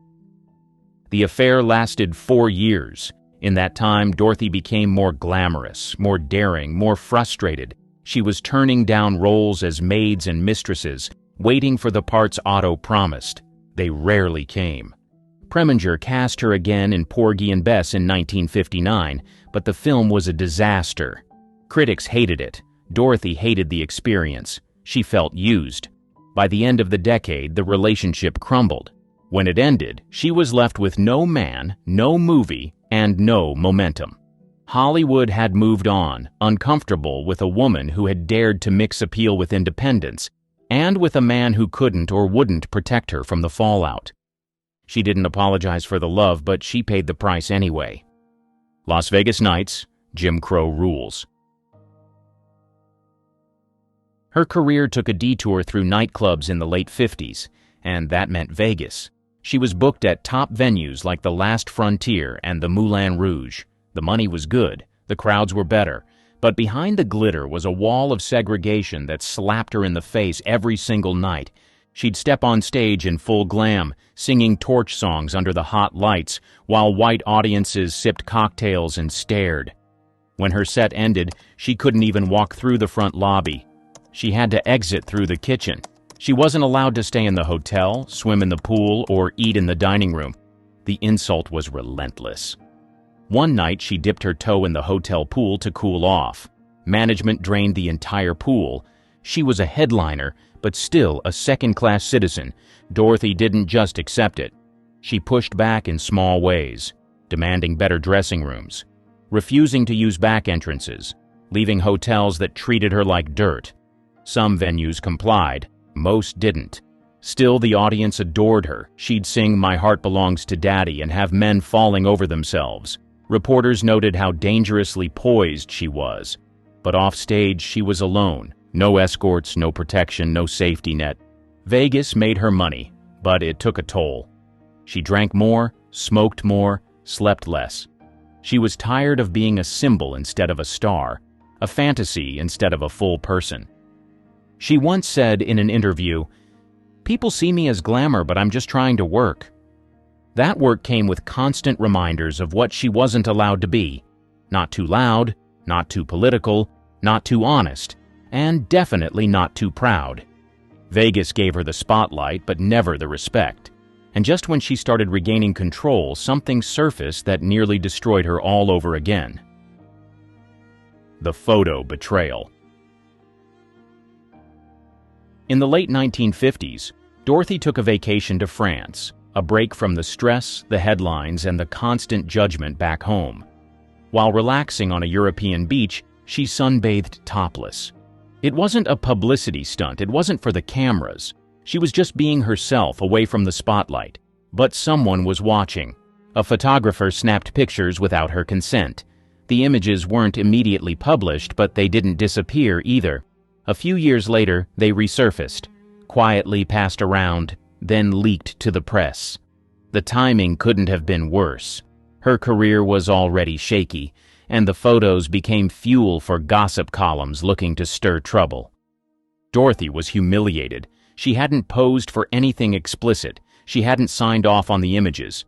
The affair lasted 4 years. In that time, Dorothy became more glamorous, more daring, more frustrated. She was turning down roles as maids and mistresses, waiting for the parts Otto promised. They rarely came. Preminger cast her again in Porgy and Bess in 1959, but the film was a disaster. Critics hated it. Dorothy hated the experience. She felt used. By the end of the decade, the relationship crumbled. When it ended, she was left with no man, no movie, and no momentum. Hollywood had moved on, uncomfortable with a woman who had dared to mix appeal with independence, and with a man who couldn't or wouldn't protect her from the fallout. She didn't apologize for the love, but she paid the price anyway. Las Vegas Nights, Jim Crow rules. Her career took a detour through nightclubs in the late 50s, and that meant Vegas. She was booked at top venues like the Last Frontier and the Moulin Rouge. The money was good, the crowds were better, but behind the glitter was a wall of segregation that slapped her in the face every single night. She'd step on stage in full glam, singing torch songs under the hot lights, while white audiences sipped cocktails and stared. When her set ended, she couldn't even walk through the front lobby. She had to exit through the kitchen. She wasn't allowed to stay in the hotel, swim in the pool, or eat in the dining room. The insult was relentless. One night, she dipped her toe in the hotel pool to cool off. Management drained the entire pool. She was a headliner, but still a second-class citizen. Dorothy didn't just accept it. She pushed back in small ways, demanding better dressing rooms, refusing to use back entrances, leaving hotels that treated her like dirt. Some venues complied, most didn't. Still, the audience adored her. She'd sing "My Heart Belongs to Daddy" and have men falling over themselves. Reporters noted how dangerously poised she was. But offstage, she was alone. No escorts, no protection, no safety net. Vegas made her money, but it took a toll. She drank more, smoked more, slept less. She was tired of being a symbol instead of a star, a fantasy instead of a full person. She once said in an interview, "People see me as glamour, but I'm just trying to work." That work came with constant reminders of what she wasn't allowed to be. Not too loud, not too political, not too honest, and definitely not too proud. Vegas gave her the spotlight, but never the respect. And just when she started regaining control, something surfaced that nearly destroyed her all over again. The photo betrayal. In the late 1950s, Dorothy took a vacation to France, a break from the stress, the headlines, and the constant judgment back home. While relaxing on a European beach, she sunbathed topless. It wasn't a publicity stunt, it wasn't for the cameras. She was just being herself away from the spotlight. But someone was watching. A photographer snapped pictures without her consent. The images weren't immediately published, but they didn't disappear either. A few years later, they resurfaced, quietly passed around, then leaked to the press. The timing couldn't have been worse. Her career was already shaky, and the photos became fuel for gossip columns looking to stir trouble. Dorothy was humiliated. She hadn't posed for anything explicit. She hadn't signed off on the images.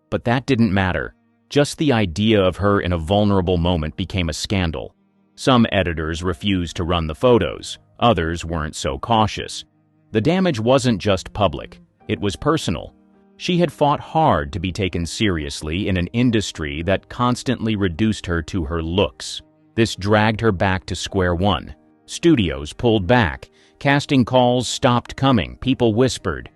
But that didn't matter. Just the idea of her in a vulnerable moment became a scandal. Some editors refused to run the photos. Others weren't so cautious. The damage wasn't just public. It was personal. She had fought hard to be taken seriously in an industry that constantly reduced her to her looks. This dragged her back to square one. Studios pulled back. Casting calls stopped coming. People whispered.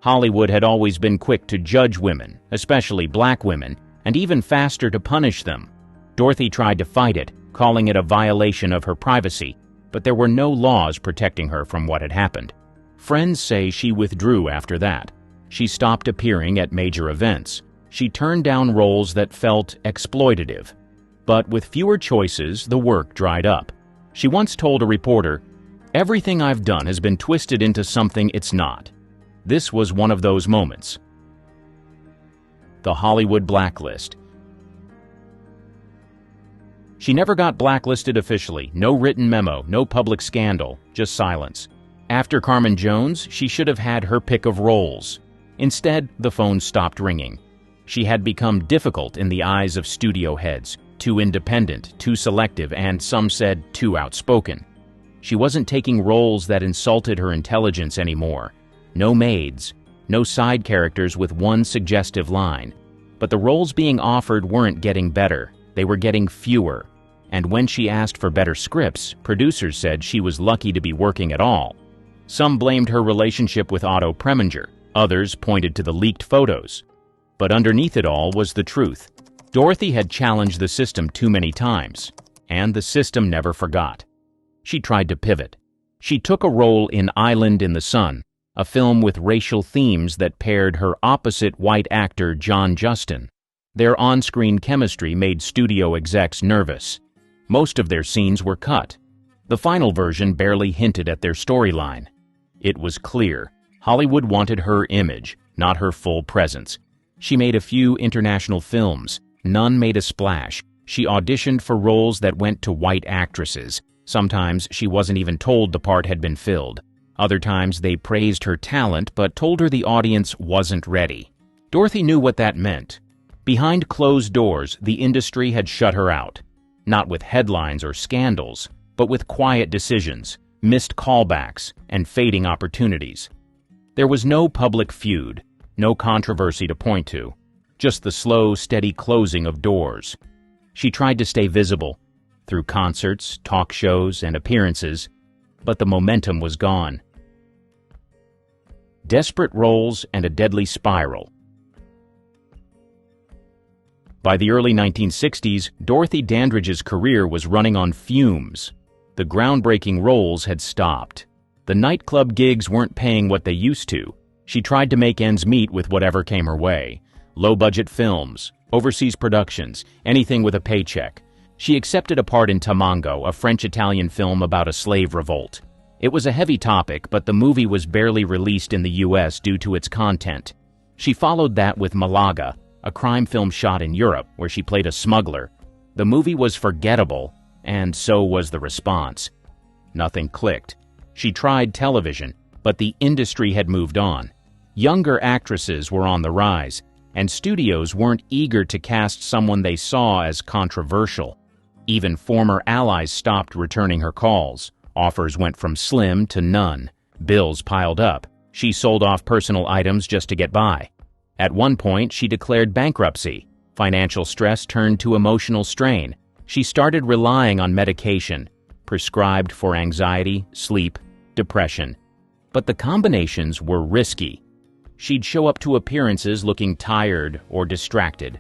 Hollywood had always been quick to judge women, especially black women, and even faster to punish them. Dorothy tried to fight it, calling it a violation of her privacy, but there were no laws protecting her from what had happened. Friends say she withdrew after that. She stopped appearing at major events. She turned down roles that felt exploitative. But with fewer choices, the work dried up. She once told a reporter, "Everything I've done has been twisted into something it's not." This was one of those moments. The Hollywood blacklist. She never got blacklisted officially. No written memo, no public scandal, just silence. After Carmen Jones, she should have had her pick of roles. Instead, the phone stopped ringing. She had become difficult in the eyes of studio heads, too independent, too selective, and some said too outspoken. She wasn't taking roles that insulted her intelligence anymore. No maids, no side characters with one suggestive line. But the roles being offered weren't getting better, they were getting fewer. And when she asked for better scripts, producers said she was lucky to be working at all. Some blamed her relationship with Otto Preminger, others pointed to the leaked photos. But underneath it all was the truth. Dorothy had challenged the system too many times, and the system never forgot. She tried to pivot. She took a role in Island in the Sun, a film with racial themes that paired her opposite white actor John Justin. Their on-screen chemistry made studio execs nervous. Most of their scenes were cut. The final version barely hinted at their storyline. It was clear. Hollywood wanted her image, not her full presence. She made a few international films. None made a splash. She auditioned for roles that went to white actresses. Sometimes she wasn't even told the part had been filled. Other times they praised her talent but told her the audience wasn't ready. Dorothy knew what that meant. Behind closed doors, the industry had shut her out. Not with headlines or scandals, but with quiet decisions, missed callbacks, and fading opportunities. There was no public feud, no controversy to point to, just the slow, steady closing of doors. She tried to stay visible, through concerts, talk shows, and appearances, but the momentum was gone. Desperate roles and a deadly spiral. By the early 1960s, Dorothy Dandridge's career was running on fumes. The groundbreaking roles had stopped. The nightclub gigs weren't paying what they used to. She tried to make ends meet with whatever came her way. Low-budget films, overseas productions, anything with a paycheck. She accepted a part in Tamango, a French-Italian film about a slave revolt. It was a heavy topic, but the movie was barely released in the U.S. due to its content. She followed that with Malaga, a crime film shot in Europe where she played a smuggler. The movie was forgettable, and so was the response. Nothing clicked. She tried television, but the industry had moved on. Younger actresses were on the rise, and studios weren't eager to cast someone they saw as controversial. Even former allies stopped returning her calls. Offers went from slim to none. Bills piled up. She sold off personal items just to get by. At one point, she declared bankruptcy. Financial stress turned to emotional strain. She started relying on medication, prescribed for anxiety, sleep, depression. But the combinations were risky. She'd show up to appearances looking tired or distracted.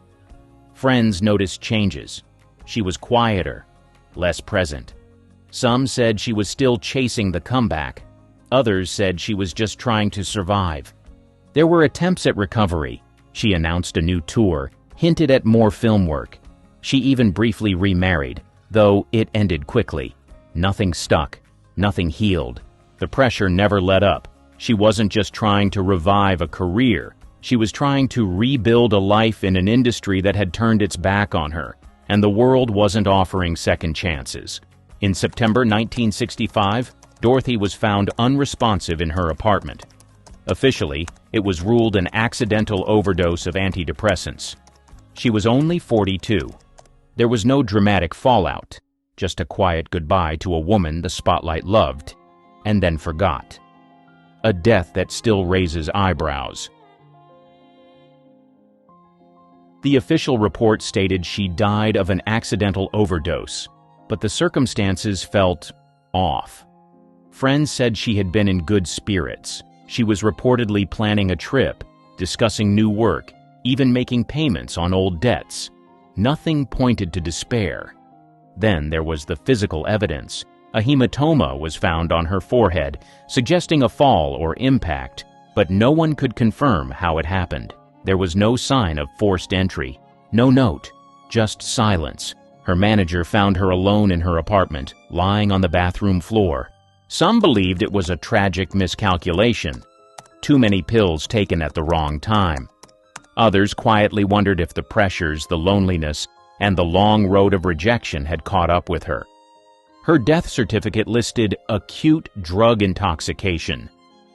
Friends noticed changes. She was quieter, less present. Some said she was still chasing the comeback. Others said she was just trying to survive. There were attempts at recovery. She announced a new tour, hinted at more film work. She even briefly remarried, though it ended quickly. Nothing stuck. Nothing healed. The pressure never let up. She wasn't just trying to revive a career. She was trying to rebuild a life in an industry that had turned its back on her, and the world wasn't offering second chances. In September 1965, Dorothy was found unresponsive in her apartment. Officially, it was ruled an accidental overdose of antidepressants. She was only 42. There was no dramatic fallout, just a quiet goodbye to a woman the spotlight loved, and then forgot. A death that still raises eyebrows. The official report stated she died of an accidental overdose, but the circumstances felt off. Friends said she had been in good spirits. She was reportedly planning a trip, discussing new work, even making payments on old debts. Nothing pointed to despair. Then there was the physical evidence. A hematoma was found on her forehead, suggesting a fall or impact, but no one could confirm how it happened. There was no sign of forced entry, no note, just silence. Her manager found her alone in her apartment, lying on the bathroom floor. Some believed it was a tragic miscalculation, too many pills taken at the wrong time. Others quietly wondered if the pressures, the loneliness, and the long road of rejection had caught up with her. Her death certificate listed acute drug intoxication,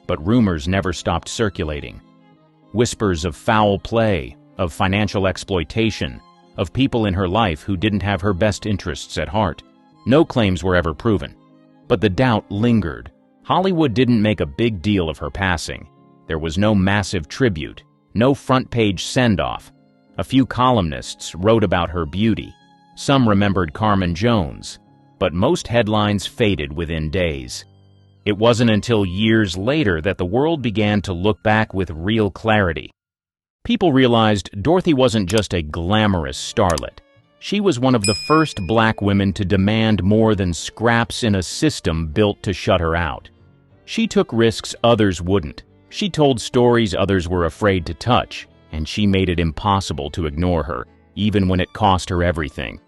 but rumors never stopped circulating. Whispers of foul play, of financial exploitation, of people in her life who didn't have her best interests at heart. No claims were ever proven, but the doubt lingered. Hollywood didn't make a big deal of her passing. There was no massive tribute, no front-page send-off. A few columnists wrote about her beauty. Some remembered Carmen Jones, but most headlines faded within days. It wasn't until years later that the world began to look back with real clarity. People realized Dorothy wasn't just a glamorous starlet. She was one of the first black women to demand more than scraps in a system built to shut her out. She took risks others wouldn't. She told stories others were afraid to touch, and she made it impossible to ignore her, even when it cost her everything.